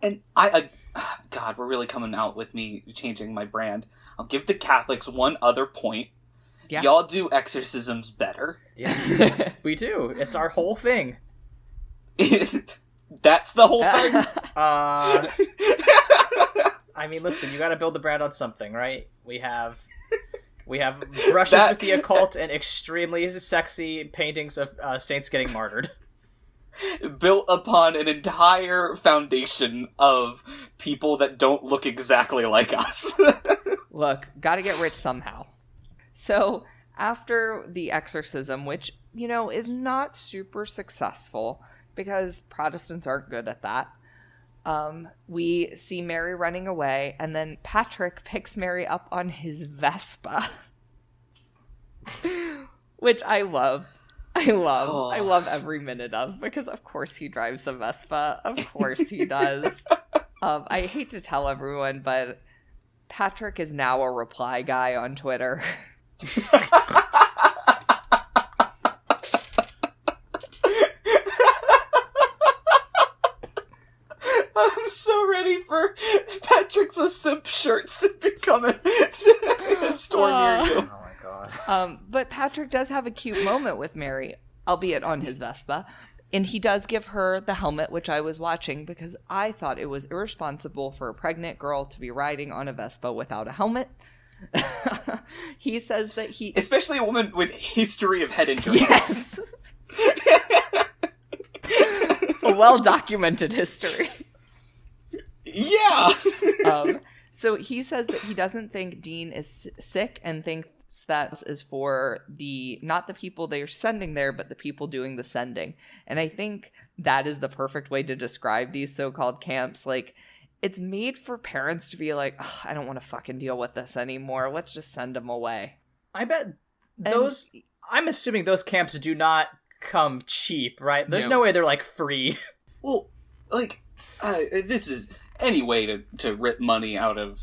And God, we're really coming out with me changing my brand. I'll give the Catholics one other point. Yeah. Y'all do exorcisms better. Yeah, we do. It's our whole thing. That's the whole thing? I mean, listen, you gotta build the brand on something, right? We have brushes with the occult and extremely sexy paintings of saints getting martyred. Built upon an entire foundation of people that don't look exactly like us. Look, gotta get rich somehow. So, after the exorcism, which, is not super successful, because Protestants aren't good at that, we see Mary running away, and then Patrick picks Mary up on his Vespa. Which I love. I love every minute of, because of course he drives a Vespa. Of course he does. I hate to tell everyone, but Patrick is now a reply guy on Twitter. I'm so ready for Patrick's a simp shirts to become a store near you. Oh my god. But Patrick does have a cute moment with Mary, albeit on his Vespa. And he does give her the helmet, which I was watching because I thought it was irresponsible for a pregnant girl to be riding on a Vespa without a helmet. He says that especially a woman with history of head injuries. Yes. A well-documented history. Yeah. So he says that he doesn't think Dean is sick and thinks that is for not the people they're sending there, but the people doing the sending. And I think that is the perfect way to describe these so-called camps. Like, it's made for parents to be like, I don't want to fucking deal with this anymore. Let's just send them away. I bet I'm assuming those camps do not come cheap, right? There's no way they're, like, free. Well, like, this is any way to rip money out of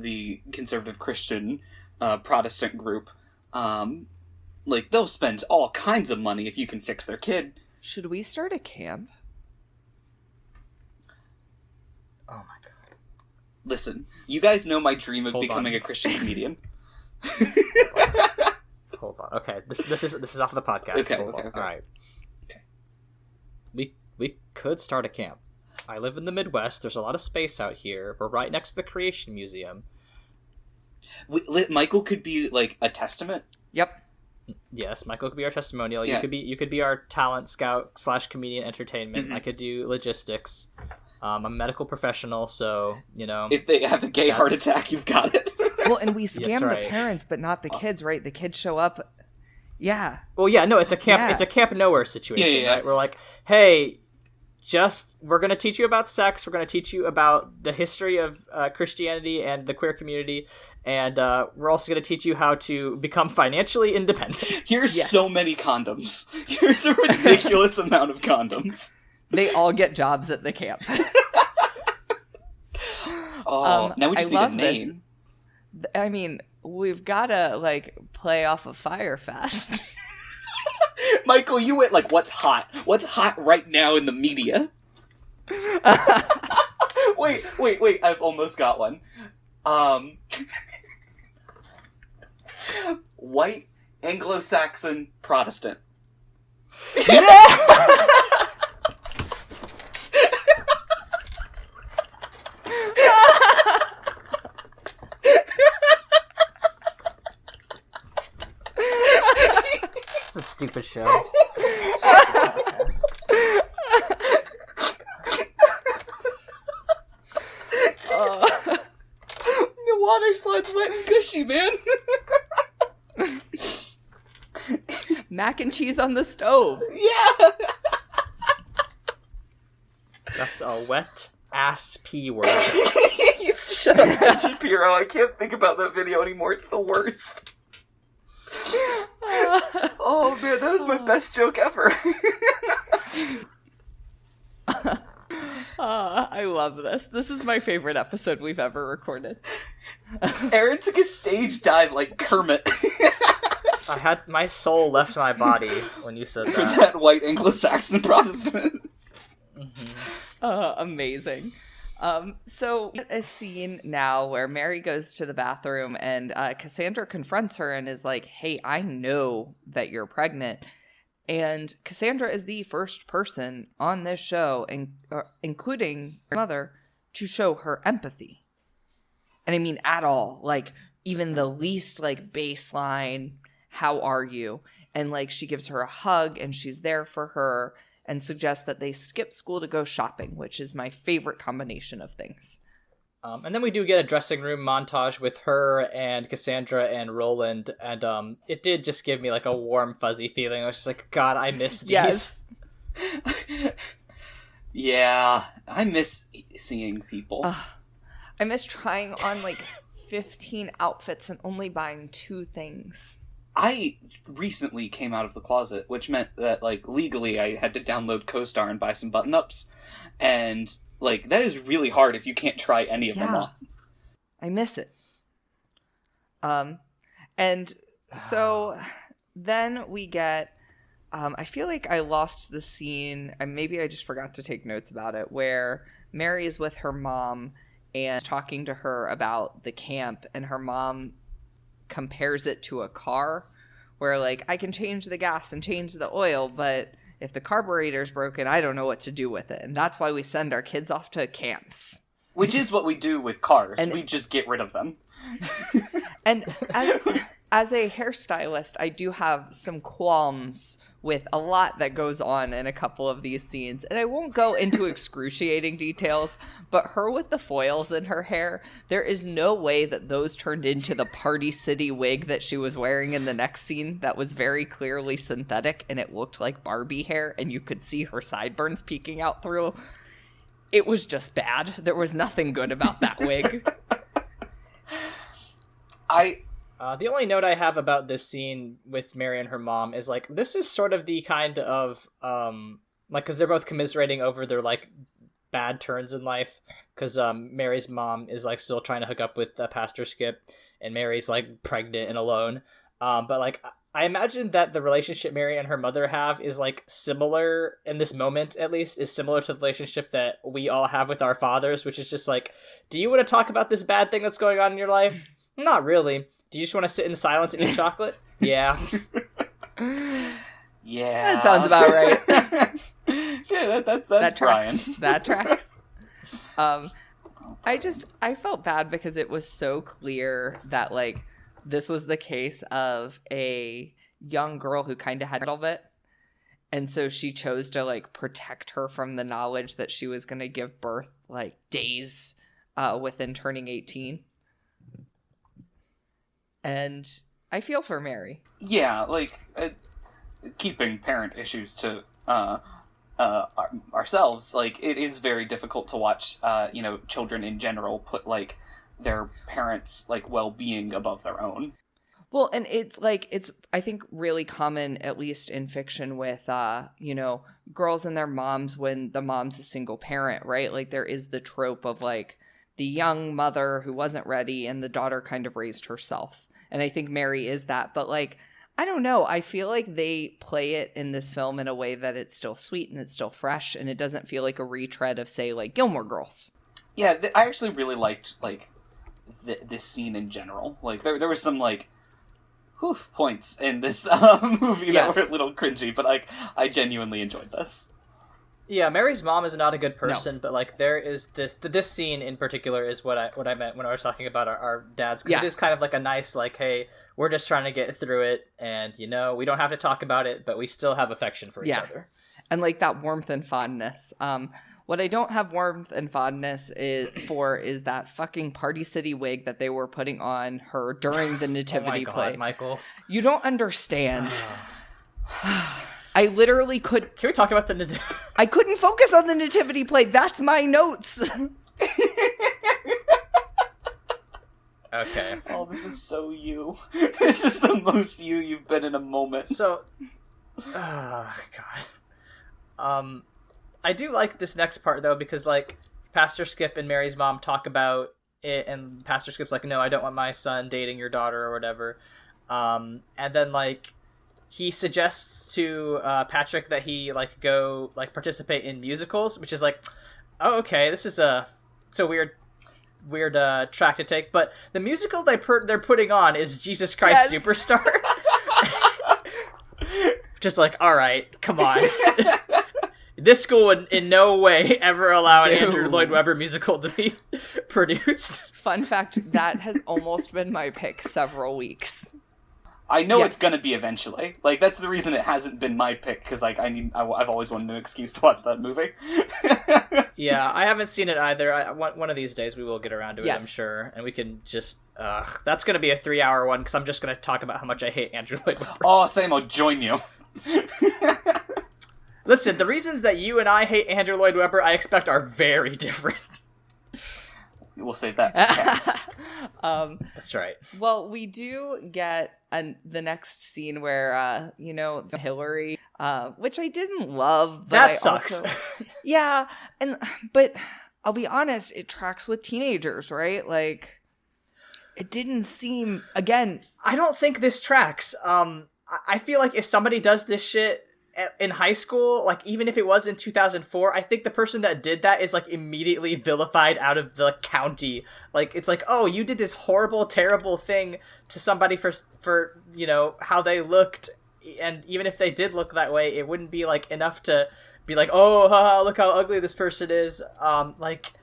the conservative Christian Protestant group. Like, they'll spend all kinds of money if you can fix their kid. Should we start a camp? Oh my god. Listen, you guys know my dream of becoming a Christian comedian. Hold on. Okay, this is off of the podcast. Okay. All right. Okay. We could start a camp. I live in the Midwest. There's a lot of space out here. We're right next to the Creation Museum. Michael could be like a testament. Yep. Yes, Michael could be our testimonial. Yeah. You could be our talent scout / comedian entertainment. Mm-hmm. I could do logistics. I'm a medical professional, so if they have a gay heart attack, you've got it. Well, and we scam the parents, but not the kids, right? The kids show up. Yeah. Well, yeah, no, it's a camp. Yeah. It's a Camp Nowhere situation, right? We're like, hey, we're going to teach you about sex. We're going to teach you about the history of Christianity and the queer community. And we're also going to teach you how to become financially independent. Here's so many condoms. Here's a ridiculous amount of condoms. They all get jobs at the camp. Now we just need a name. This. I mean, we've got to, play off of Fyre Fest. Michael, you went what's hot? What's hot right now in the media? Wait, I've almost got one. White Anglo-Saxon Protestant. Yeah! It's a stupid show. The water slide's wet and gushy, man. Mac and cheese on the stove. Yeah. That's a wet ass P word. Shut up, Ben Shapiro. I can't think about that video anymore. It's the worst. Oh man, that was my best joke ever. I love this. This is my favorite episode we've ever recorded. Aaron took a stage dive like Kermit. I had my soul left my body when you said For that. that white Anglo-Saxon Protestant. Amazing. So a scene now where Mary goes to the bathroom and Cassandra confronts her and is like, hey, I know that you're pregnant. And Cassandra is the first person on this show, including her mother, to show her empathy. And I mean, at all. Like, even the least, like, baseline, how are you? And, like, she gives her a hug and she's there for her and suggests that they skip school to go shopping, which is my favorite combination of things. And then we do get a dressing room montage with her and Cassandra and Roland, and it did just give me like a warm, fuzzy feeling. I was just like, God, I miss these. Yes. Yeah, I miss seeing people. I miss trying on like 15 outfits and only buying 2 things. I recently came out of the closet, which meant that, like, legally I had to download CoStar and buy some button-ups, and, like, that is really hard if you can't try any of them on. I miss it. And so then we get, I feel like I lost the scene, and maybe I just forgot to take notes about it, where Mary is with her mom and talking to her about the camp, and her mom compares it to a car where, like, I can change the gas and change the oil, but if the carburetor's broken, I don't know what to do with it. And that's why we send our kids off to camps. Which is what we do with cars. And, we just get rid of them. And as a hairstylist, I do have some qualms with a lot that goes on in a couple of these scenes. And I won't go into excruciating details, but her with the foils in her hair, there is no way that those turned into the Party City wig that she was wearing in the next scene that was very clearly synthetic, and it looked like Barbie hair, and you could see her sideburns peeking out through. It was just bad. There was nothing good about that wig. The only note I have about this scene with Mary and her mom is, like, this is sort of the kind of, like, because they're both commiserating over their, like, bad turns in life, because Mary's mom is, like, still trying to hook up with Pastor Skip, and Mary's, like, pregnant and alone. But, like, I imagine that the relationship Mary and her mother have is, like, similar, in this moment, at least, is similar to the relationship that we all have with our fathers, which is just, like, do you want to talk about this bad thing that's going on in your life? Not really. Do you just want to sit in silence and eat chocolate? Yeah. Yeah. That sounds about right. Yeah, that's that tracks. Brian. That tracks. I felt bad because it was so clear that, like, this was the case of a young girl who kind of had a little bit. And so she chose to, like, protect her from the knowledge that she was going to give birth, like, days within turning 18. And I feel for Mary. Yeah, like, keeping parent issues to ourselves, like, it is very difficult to watch, children in general put, like, their parents' like well-being above their own. Well, and it's I think really common, at least in fiction, with girls and their moms when the mom's a single parent, right? Like, there is the trope of, like, the young mother who wasn't ready and the daughter kind of raised herself. And I think Mary is that, but, like, I don't know. I feel like they play it in this film in a way that it's still sweet and it's still fresh, and it doesn't feel like a retread of, say, like, Gilmore Girls. Yeah, I actually really liked, like, this scene in general. Like, there was some, like, points in this movie that were a little cringy, but, like, I genuinely enjoyed this. Yeah, Mary's mom is not a good person, but, like, there is this scene in particular is what I meant when I was talking about our dads, because it is kind of like a nice, like, hey, we're just trying to get through it, and, we don't have to talk about it, but we still have affection for each other. And, like, that warmth and fondness. What I don't have warmth and fondness is that fucking Party City wig that they were putting on her during the nativity play. Michael. You don't understand. I literally could... Can we talk about the nativity? I couldn't focus on the nativity play. That's my notes. Okay. Oh, this is so you. This is the most you've been in a moment. So, oh, God. I do like this next part, though, because, like, Pastor Skip and Mary's mom talk about it, and Pastor Skip's like, no, I don't want my son dating your daughter or whatever. And then, like, he suggests to Patrick that he, like, go, like, participate in musicals, which is like, oh, okay, this is it's a weird track to take, but the musical they're putting on is Jesus Christ Superstar. Just like, all right, come on. This school would in no way ever allow an Andrew Lloyd Webber musical to be produced. Fun fact, that has almost been my pick several weeks. I know it's gonna be eventually. Like, that's the reason it hasn't been my pick, because, like, I've always wanted an excuse to watch that movie. Yeah, I haven't seen it either. One of these days we will get around to it, Yes. I'm sure. And we can just... that's going to be a 3-hour one, because I'm just going to talk about how much I hate Andrew Lloyd Webber. Oh, same, I'll join you. Listen, the reasons that you and I hate Andrew Lloyd Webber, I expect are very different. We'll save that for cats. That's right. Well, we do get the next scene where, Hillary, which I didn't love. But That I sucks. Also, yeah, but I'll be honest, it tracks with teenagers, right? Like, it didn't seem, again... I don't think this tracks. I feel like if somebody does this shit in high school, like, even if it was in 2004, I think the person that did that is, like, immediately vilified out of the county. Like, it's like, oh, you did this horrible, terrible thing to somebody for how they looked, and even if they did look that way, it wouldn't be, like, enough to be like, oh, haha, look how ugly this person is. Like,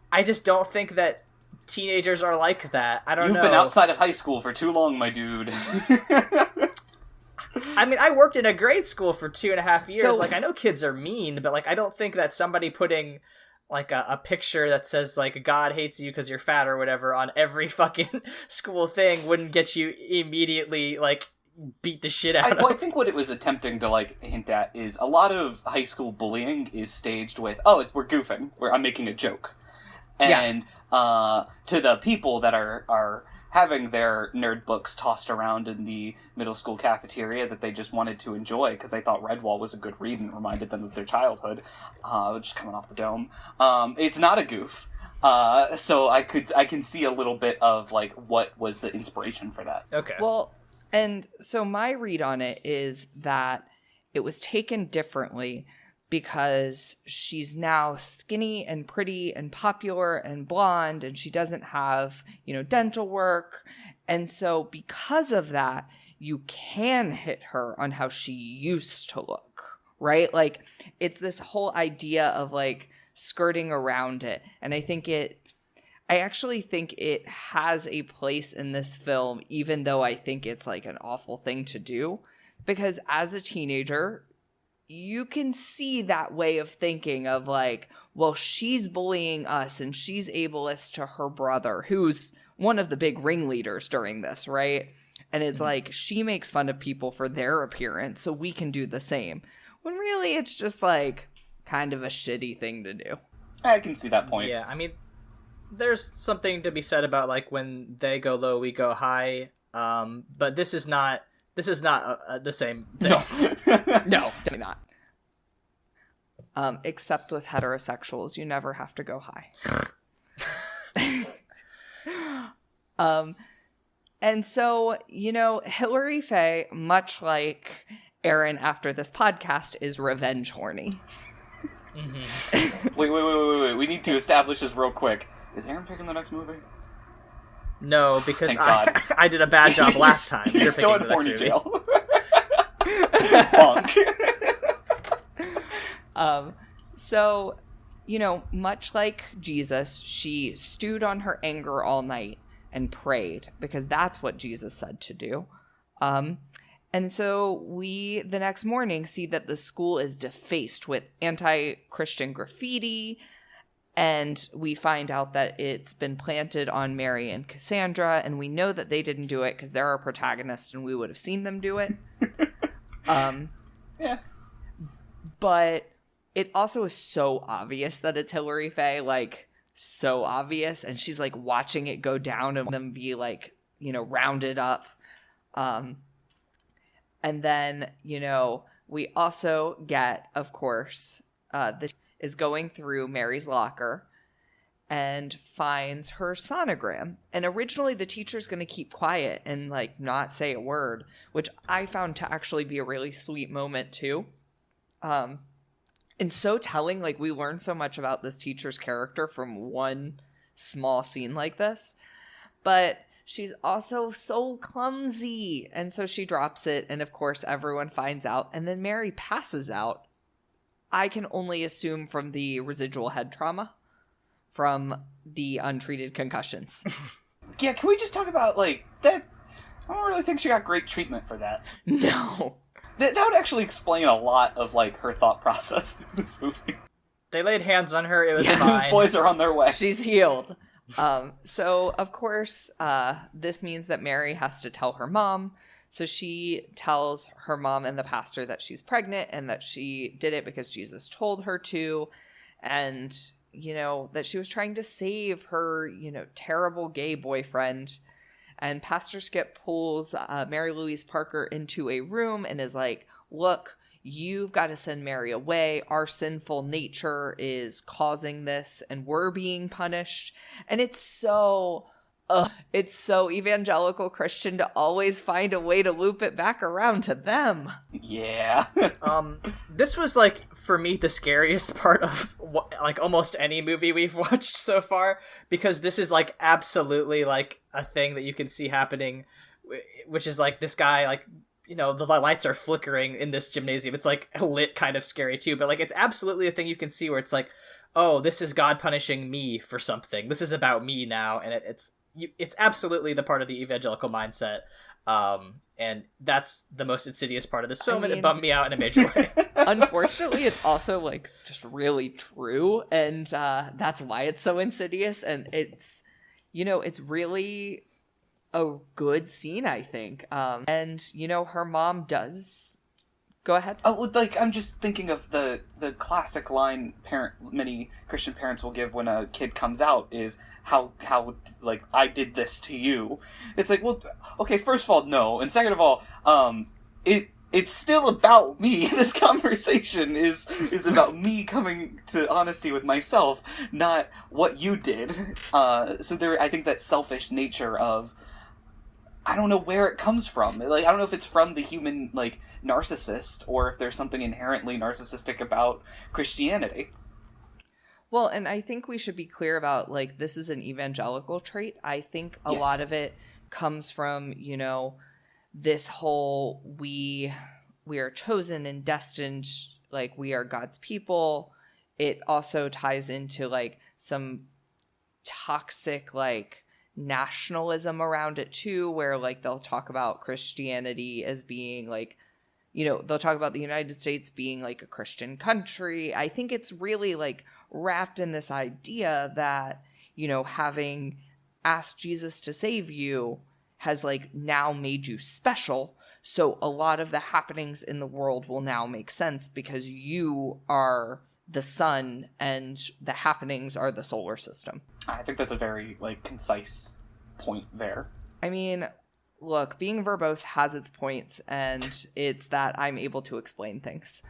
I just don't think that teenagers are like that. I don't know. You've been outside of high school for too long, my dude. I mean, I worked in a grade school for 2.5 years. So, like, I know kids are mean, but, like, I don't think that somebody putting, like, a picture that says, like, God hates you because you're fat or whatever on every fucking school thing wouldn't get you immediately, like, beat the shit out of. Well, I think what it was attempting to, like, hint at is a lot of high school bullying is staged with, we're goofing, I'm making a joke. And to the people that are having their nerd books tossed around in the middle school cafeteria that they just wanted to enjoy because they thought Redwall was a good read and reminded them of their childhood, just coming off the dome. It's not a goof. So I can see a little bit of, like, what was the inspiration for that. Okay. Well, and so my read on it is that it was taken differently because she's now skinny and pretty and popular and blonde, and she doesn't have, dental work. And so because of that, you can hit her on how she used to look, right? Like, it's this whole idea of, like, skirting around it. And I actually think it has a place in this film, even though I think it's, like, an awful thing to do. Because as a teenager, you can see that way of thinking of, like, well, she's bullying us and she's ableist to her brother, who's one of the big ringleaders during this, right? And it's like, she makes fun of people for their appearance, so we can do the same. When really it's just, like, kind of a shitty thing to do. I can see that point. Yeah, I mean, there's something to be said about, like, when they go low, we go high. But this is not the same thing. No, definitely not. Except with heterosexuals, you never have to go high. And so, Hilary Faye, much like Aaron after this podcast, is revenge horny. Mm-hmm. Wait. We need to establish this real quick. Is Aaron picking the next movie? No, because Thank God. I did a bad job last time. You're still in picking the next horny movie. jail. Bonk. So, much like Jesus, she stewed on her anger all night and prayed, because that's what Jesus said to do. And so we, the next morning, see that the school is defaced with anti-Christian graffiti, and we find out that it's been planted on Mary and Cassandra, and we know that they didn't do it because they're our protagonists and we would have seen them do it. Yeah. But it also is so obvious that it's Hilary Faye. Like, so obvious, and she's like watching it go down and them be like, rounded up. And then, we also get, of course, this is going through Mary's locker and finds her sonogram. And originally the teacher's going to keep quiet and like not say a word, which I found to actually be a really sweet moment too. And so telling, like we learn so much about this teacher's character from one small scene like this. But she's also so clumsy. And so she drops it. And of course, everyone finds out. And then Mary passes out. I can only assume from the residual head trauma from the untreated concussions. Yeah, can we just talk about, like, that? I don't really think she got great treatment for that. No. That would actually explain a lot of, like, her thought process through this movie. They laid hands on her. It was Those fine. boys are on their way. She's healed. So, of course, this means that Mary has to tell her mom. So she tells her mom and the pastor that she's pregnant and that she did it because Jesus told her to. And, that she was trying to save her, terrible gay boyfriend. And Pastor Skip pulls Mary Louise Parker into a room and is like, look, you've got to send Mary away. Our sinful nature is causing this and we're being punished. And it's so evangelical Christian to always find a way to loop it back around to them. Yeah. This was, like, for me, the scariest part of, like, almost any movie we've watched so far, because this is, like, absolutely, like, a thing that you can see happening, which is, like, this guy, like, the lights are flickering in this gymnasium. It's, like, lit kind of scary, too, but, like, it's absolutely a thing you can see where it's like, oh, this is God punishing me for something. This is about me now, and it's absolutely the part of the evangelical mindset, and that's the most insidious part of this film, and it bummed me out in a major way. Unfortunately, it's also like just really true, and that's why it's so insidious, and it's it's really a good scene, I think. And her mom does. Go ahead. Oh, like, I'm just thinking of the classic line many Christian parents will give when a kid comes out is how like, I did this to you. It's like, well, okay, first of all, no, and second of all, it's still about me. This conversation is about me coming to honesty with myself, not what you did. So I think that selfish nature of, I don't know where it comes from. Like, I don't know if it's from the human, like, narcissist, or if there's something inherently narcissistic about Christianity. Well, and I think we should be clear about, like, this is an evangelical trait. I think a lot of it comes from, this whole we are chosen and destined, like, we are God's people. It also ties into, like, some toxic, like, nationalism around it too, where like they'll talk about Christianity as being like, they'll talk about the United States being like a Christian country. I think it's really like wrapped in this idea that, having asked Jesus to save you has like now made you special. So a lot of the happenings in the world will now make sense because you are the sun and the happenings are the solar system. I think that's a very, like, concise point there. I mean, look, being verbose has its points, and it's that I'm able to explain things.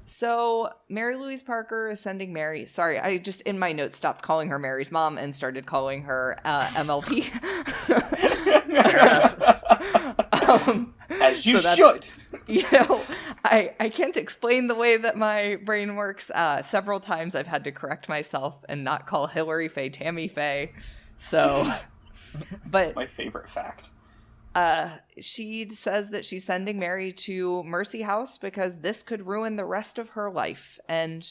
So Mary Louise Parker is sending Mary. Sorry, I just in my notes stopped calling her Mary's mom and started calling her MLP. As you should. I can't explain the way that my brain works. Several times I've had to correct myself and not call Hillary Faye Tammy Faye. So, but my favorite fact. She says that she's sending Mary to Mercy House because this could ruin the rest of her life. And,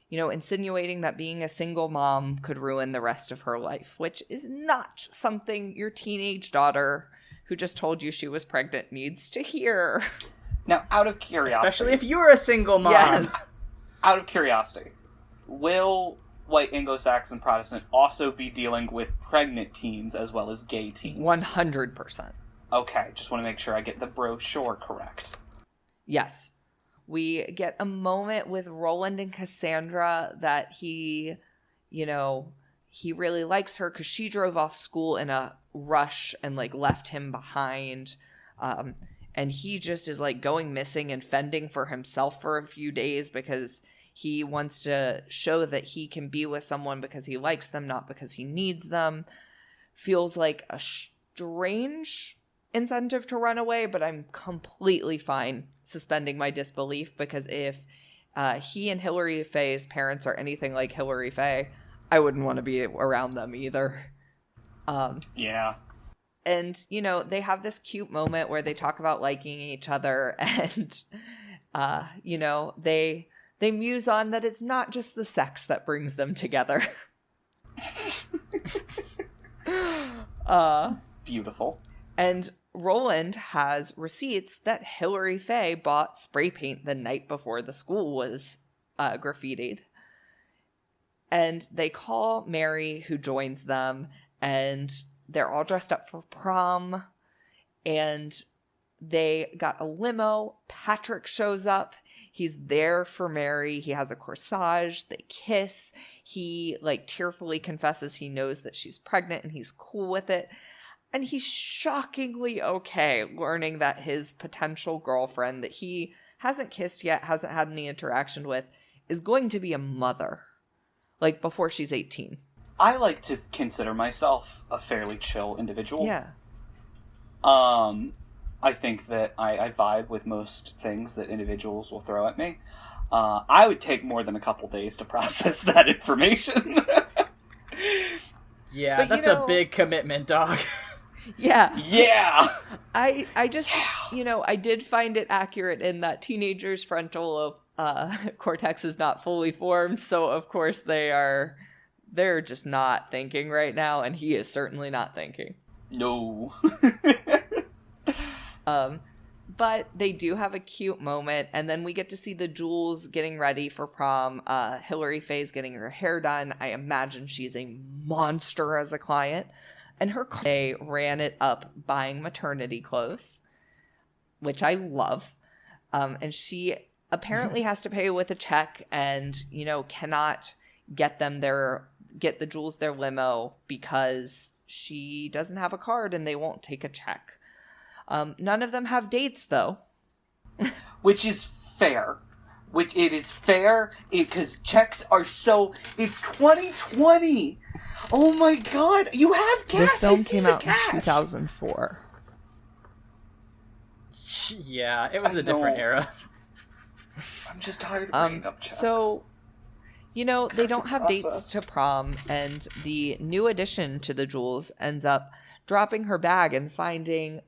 insinuating that being a single mom could ruin the rest of her life, which is not something your teenage daughter who just told you she was pregnant needs to hear. Now, out of curiosity... Especially if you're a single mom. Yes. Out of curiosity, will white Anglo-Saxon Protestant also be dealing with pregnant teens as well as gay teens? 100%. Okay, just want to make sure I get the brochure correct. Yes. We get a moment with Roland and Cassandra that he really likes her because she drove off school in a rush and like left him behind. And he just is like going missing and fending for himself for a few days because he wants to show that he can be with someone because he likes them, not because he needs them. Feels like a strange incentive to run away, but I'm completely fine suspending my disbelief because if he and Hilary Faye's parents are anything like Hilary Faye, I wouldn't want to be around them either. Yeah. And, they have this cute moment where they talk about liking each other and, they muse on that it's not just the sex that brings them together. Beautiful. And Roland has receipts that Hilary Faye bought spray paint the night before the school was graffitied. And they call Mary, who joins them, and they're all dressed up for prom. And they got a limo. Patrick shows up. He's there for Mary. He has a corsage. They kiss. He tearfully confesses he knows that she's pregnant and he's cool with it. And he's shockingly okay learning that his potential girlfriend that he hasn't kissed yet, hasn't had any interaction with, is going to be a mother. Before she's 18. I like to consider myself a fairly chill individual. Yeah. I think that I vibe with most things that individuals will throw at me. I would take more than a couple days to process that information. Yeah, but, that's a big commitment, dog. Yeah. Yeah. I just, I did find it accurate in that teenagers' frontal cortex is not fully formed. So, of course, they're just not thinking right now. And he is certainly not thinking. No. But they do have a cute moment. And then we get to see the Jules getting ready for prom. Hilary Faye's getting her hair done. I imagine she's a monster as a client. And they ran it up buying maternity clothes, which I love. And she apparently has to pay with a check and, cannot get the Jules their limo because she doesn't have a card and they won't take a check. None of them have dates, though. Which is fair. It is fair because checks are so... It's 2020! Oh my god, you have cash! This film came out in 2004. Yeah, it was a different era. I'm just tired of bringing up checks. So, they don't have dates process. to prom, and the new addition to the Jules ends up dropping her bag and finding,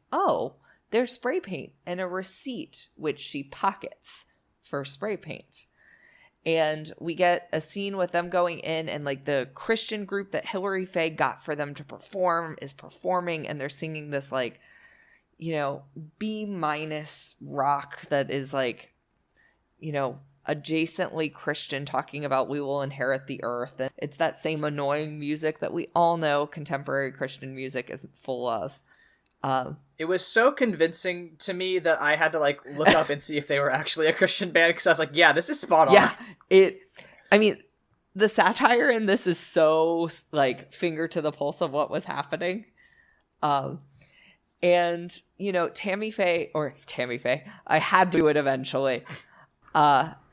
there's spray paint and a receipt, which she pockets for spray paint. And we get a scene with them going in and the Christian group that Hilary Faye got for them to perform is performing, and they're singing this B- rock that is adjacently Christian, talking about we will inherit the earth. And it's that same annoying music that we all know contemporary Christian music is full of. It was so convincing to me that I had to look up and see if they were actually a Christian band, because I was like, yeah, this is spot on. Yeah, the satire in this is so finger to the pulse of what was happening. And Tammy Faye, I had to do it eventually.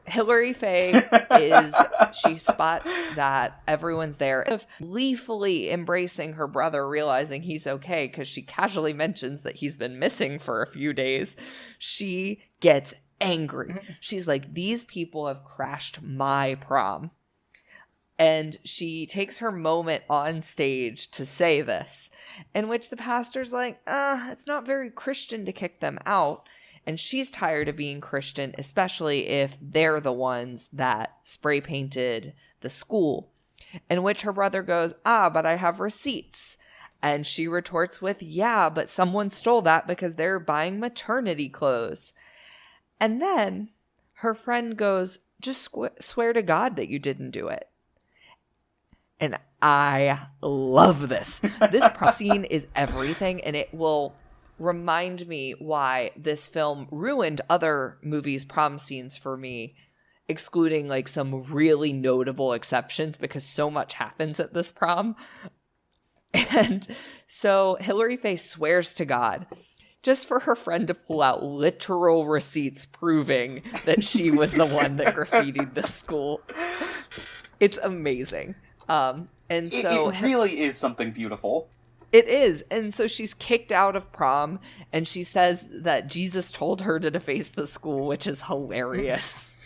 Hilary Faye she spots that everyone's there, gleefully embracing her brother, realizing he's okay because she casually mentions that he's been missing for a few days. She gets angry. She's like, these people have crashed my prom. And she takes her moment on stage to say this, in which the pastor's like, it's not very Christian to kick them out. And she's tired of being Christian, especially if they're the ones that spray painted the school. In which her brother goes, but I have receipts. And she retorts with, yeah, but someone stole that because they're buying maternity clothes. And then her friend goes, just swear to God that you didn't do it. And I love this. This scene is everything, and it will remind me why this film ruined other movies' prom scenes for me, excluding like some really notable exceptions because so much happens at this prom. And so Hilary Faye swears to God just for her friend to pull out literal receipts proving that she was the one that graffitied the school. It's amazing. And so it really is something beautiful. It is. And so she's kicked out of prom, and she says that Jesus told her to deface the school, which is hilarious.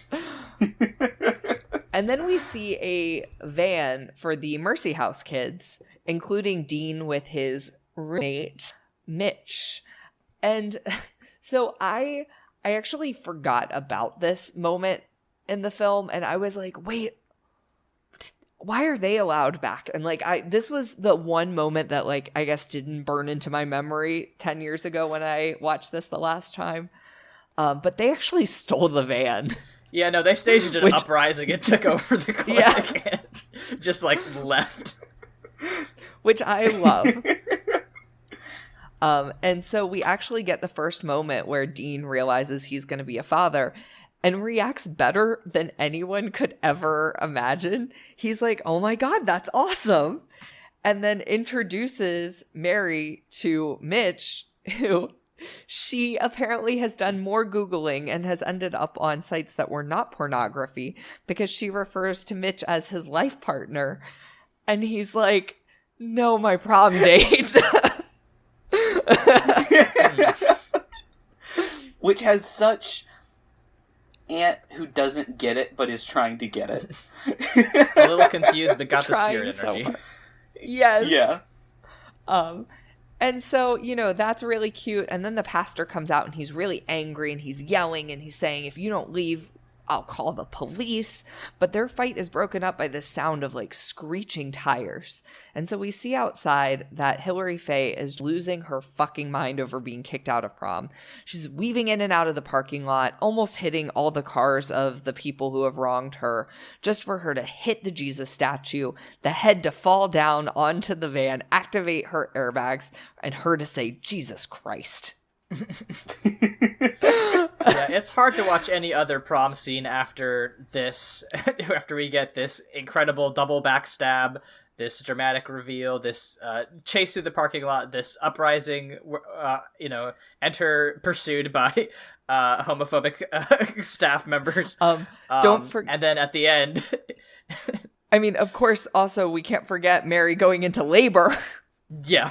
And then we see a van for the Mercy House kids, including Dean with his roommate, Mitch. And so I actually forgot about this moment in the film, and I was like, wait, why are they allowed back? And like, this was the one moment that like, I guess didn't burn into my memory 10 years ago when I watched this the last time. But they actually stole the van. Yeah, no, they staged an uprising and took over the clinic and just like left. Which I love. And so we actually get the first moment where Dean realizes he's going to be a father and reacts better than anyone could ever imagine. He's like, oh my God, that's awesome. And then introduces Mary to Mitch, who she apparently has done more Googling and has ended up on sites that were not pornography because she refers to Mitch as his life partner. And he's like, no, my prom date. Which has such aunt who doesn't get it but is trying to get it. A little confused but got the spirit energy. So yes. Yeah. And so, you know, that's really cute. And then the pastor comes out and he's really angry and he's yelling and he's saying, if you don't leave, I'll call the police. But their fight is broken up by this sound of like screeching tires. And so we see outside that Hilary Faye is losing her fucking mind over being kicked out of prom. She's weaving in and out of the parking lot, almost hitting all the cars of the people who have wronged her, just for her to hit the Jesus statue, the head to fall down onto the van, activate her airbags, and her to say, Jesus Christ. Yeah, it's hard to watch any other prom scene after this, after we get this incredible double backstab, this dramatic reveal, this chase through the parking lot, this uprising, enter pursued by homophobic staff members. Don't forget. And then at the end... I mean, of course, also, we can't forget Mary going into labor. Yeah.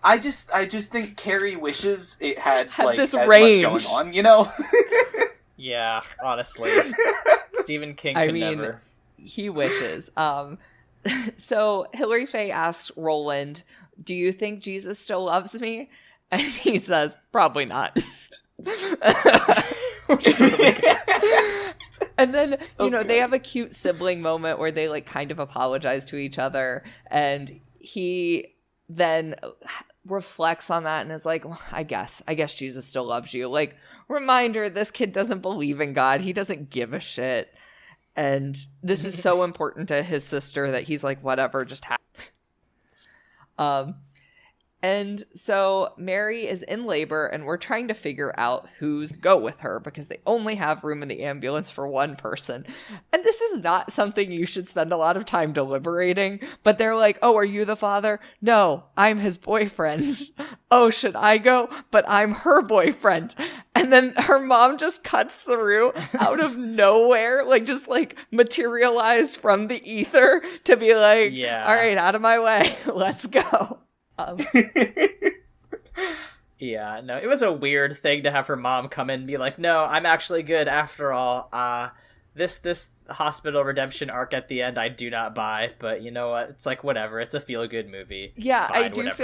I just think Carrie wishes it had like this as range. much going on, you know? Yeah, honestly. Stephen King I could mean, never. He wishes. So Hilary Faye asks Roland, do you think Jesus still loves me? And he says, probably not. Which is really good. And then, So good. they have a cute sibling moment where they like kind of apologize to each other. And he then reflects on that and is like, well, I guess Jesus still loves you. Like, reminder, this kid doesn't believe in God. He doesn't give a shit. And this is so important to his sister that he's like, whatever, just And so Mary is in labor and we're trying to figure out who's go with her because they only have room in the ambulance for one person. And this is not something you should spend a lot of time deliberating, but they're like, oh, are you the father? No, I'm his boyfriend. Oh, should I go? But I'm her boyfriend. And then her mom just cuts through out of nowhere, like just like materialized from the ether to be like, Yeah. all right, out of my way. Let's go. Yeah, no, it was a weird thing to have her mom come in and be like, no, I'm actually good after all. This hospital redemption arc at the end I do not buy, but you know what? It's like, whatever. It's a feel-good movie. Yeah, Fine, I do whatever.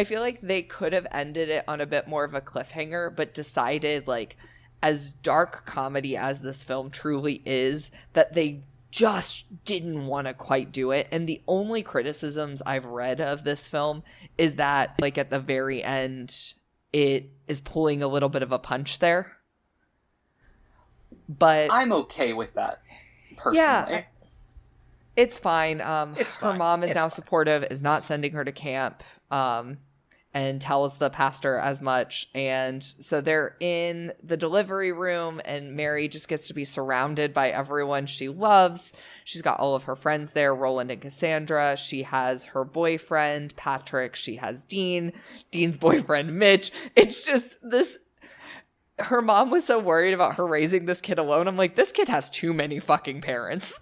feel like they could have ended it on a bit more of a cliffhanger, but decided, like, as dark comedy as this film truly is, that they just didn't want to quite do it. And the only criticisms I've read of this film is that, like, at the very end, it is pulling a little bit of a punch there. But I'm okay with that, personally. yeah, it's fine. It's Her fine. mom is It's now fine. supportive, is not sending her to camp. and tells the pastor as much. And so they're in the delivery room, and Mary just gets to be surrounded by everyone she loves. She's got all of her friends there, Roland and Cassandra. She has her boyfriend, Patrick. She has Dean's boyfriend, Mitch. It's just this. Her mom was so worried about her raising this kid alone. I'm like, this kid has too many fucking parents.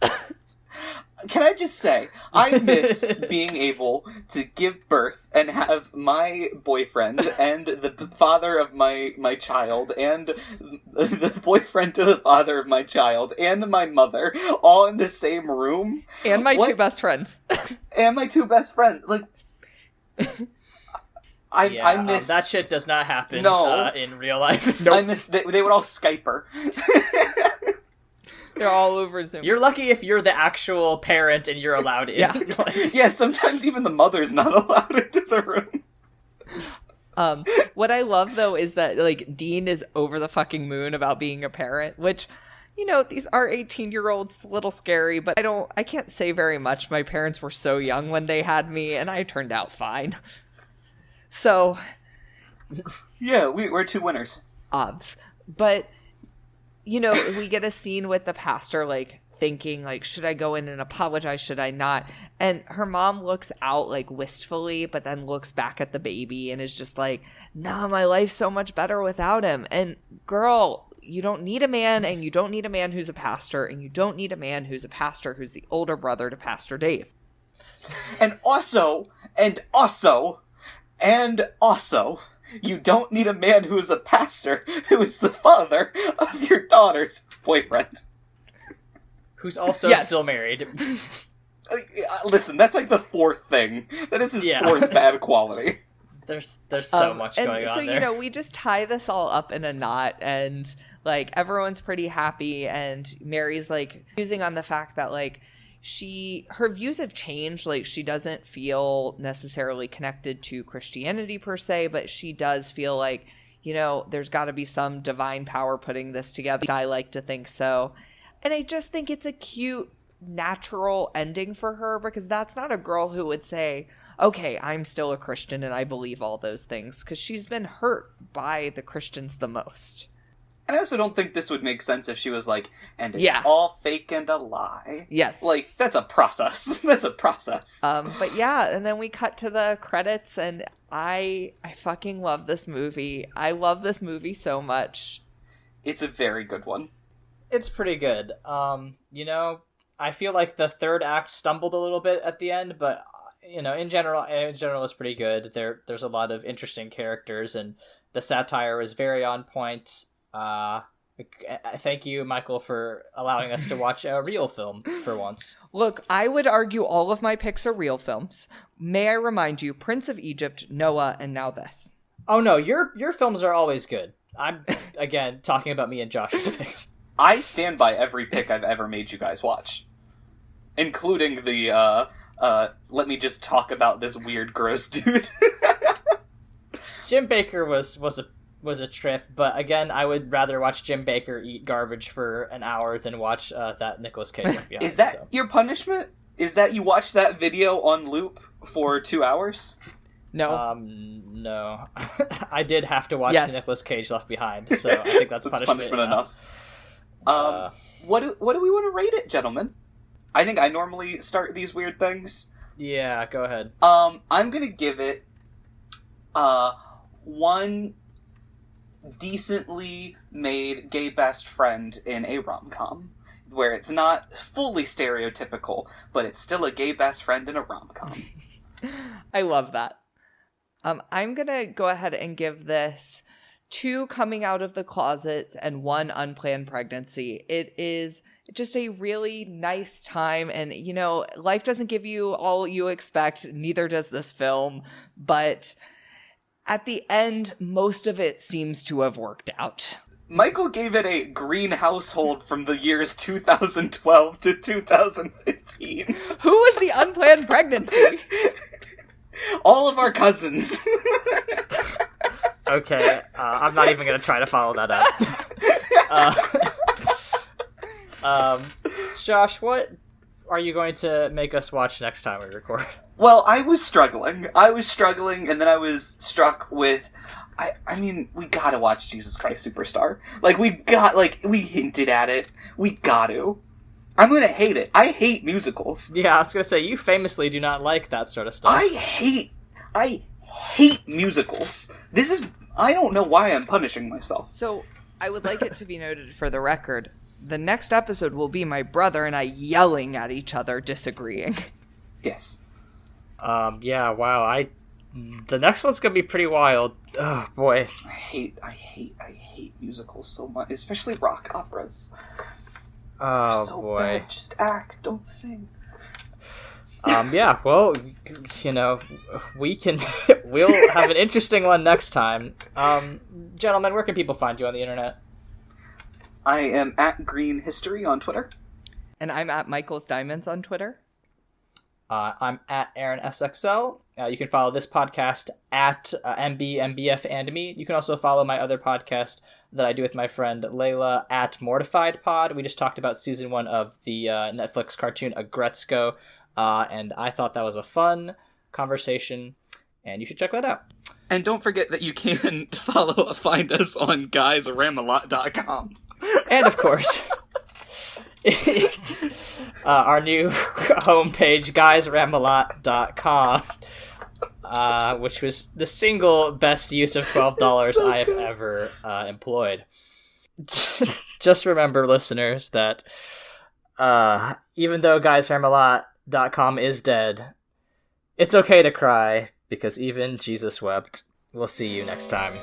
Can I just say, I miss being able to give birth and have my boyfriend and the father of my child and the boyfriend to the father of my child and my mother all in the same room. And my two best friends. And my two best friends. Like, I miss... that shit does not happen in real life. Nope. I miss... They would all Skype her. They're all over Zoom. You're lucky if you're the actual parent and you're allowed in. Yeah. Yeah, sometimes even the mother's not allowed into the room. What I love, though, is that, like, Dean is over the fucking moon about being a parent, which, you know, these are 18-year-olds, a little scary, but I can't say very much. My parents were so young when they had me, and I turned out fine. So... Yeah, we're two winners. Obs. But... You know, we get a scene with the pastor, like, thinking, like, should I go in and apologize? Should I not? And her mom looks out, like, wistfully, but then looks back at the baby and is just like, nah, my life's so much better without him. And, girl, you don't need a man, and you don't need a man who's a pastor, and you don't need a man who's a pastor who's the older brother to Pastor Dave. And also... You don't need a man who is a pastor, who is the father of your daughter's boyfriend. Who's also still married. Listen, that's like the fourth thing. That is his fourth bad quality. There's so much going on so, there. you know, we just tie this all up in a knot, and, like, everyone's pretty happy, and Mary's, like, musing on the fact that, like, her views have changed. Like, she doesn't feel necessarily connected to Christianity per se, but she does feel like, you know, there's got to be some divine power putting this together. I like to think so. And I just think it's a cute, natural ending for her, because that's not a girl who would say, okay, I'm still a Christian and I believe all those things, because she's been hurt by the Christians the most. And I also don't think this would make sense if she was like, and it's all fake and a lie. Yes. Like, that's a process. That's a process. But yeah, and then we cut to the credits, and I fucking love this movie. I love this movie so much. It's a very good one. It's pretty good. You know, I feel like the third act stumbled a little bit at the end, but, you know, in general, it's pretty good. There's a lot of interesting characters, and the satire is very on point. Thank you, Michael, for allowing us to watch a real film for once. Look, I would argue all of my picks are real films. May I remind you, Prince of Egypt, Noah, and now this. Oh no, your films are always good. I'm, again, talking about me and Josh's picks. I stand by every pick I've ever made you guys watch. Including the, let me just talk about this weird, gross dude. Jim Baker was a trip, but again, I would rather watch Jim Baker eat garbage for an hour than watch that Nicolas Cage left behind. Is that your punishment? Is that you watched that video on loop for 2 hours? No. No. I did have to watch the Nicolas Cage Left Behind, so I think that's punishment enough. What do we want to rate it, gentlemen? I think I normally start these weird things. Yeah, go ahead. I'm gonna give it one decently made gay best friend in a rom-com, where it's not fully stereotypical, but it's still a gay best friend in a rom-com. I love that. I'm gonna go ahead and give this 2 coming out of the closets and 1 unplanned pregnancy. It is just a really nice time, and, you know, life doesn't give you all you expect, neither does this film, but at the end, most of it seems to have worked out. Michael gave it a green household from the years 2012 to 2015. Who was the unplanned pregnancy? All of our cousins. Okay, I'm not even going to try to follow that up. Josh, what are you going to make us watch next time we record? Well, I was struggling, and then I was struck with, I mean, we gotta watch Jesus Christ Superstar. Like, we hinted at it. We got to. I'm gonna hate it. I hate musicals. Yeah, I was gonna say, you famously do not like that sort of stuff. I hate musicals. I don't know why I'm punishing myself. So, I would like it to be noted for the record, the next episode will be my brother and I yelling at each other, disagreeing. Yes. Yeah, wow, the next one's gonna be pretty wild. Oh, boy. I hate musicals so much, especially rock operas. Oh, so boy. Bad. Just act, don't sing. Yeah, well, you know, we'll have an interesting one next time. Gentlemen, where can people find you on the internet? I am at Green History on Twitter. And I'm at Michael's Diamonds on Twitter. I'm at Aaron SXL. You can follow this podcast at MBF and me. You can also follow my other podcast that I do with my friend Layla at Mortified Pod. We just talked about season 1 of the Netflix cartoon Agretzko, and I thought that was a fun conversation, and you should check that out. And don't forget that you can find us on guysramalot.com. And of course, our new homepage, guysramalot.com, which was the single best use of $12 I have ever employed. Just remember, listeners, that even though guysramalot.com is dead, it's okay to cry, because even Jesus wept. We'll see you next time.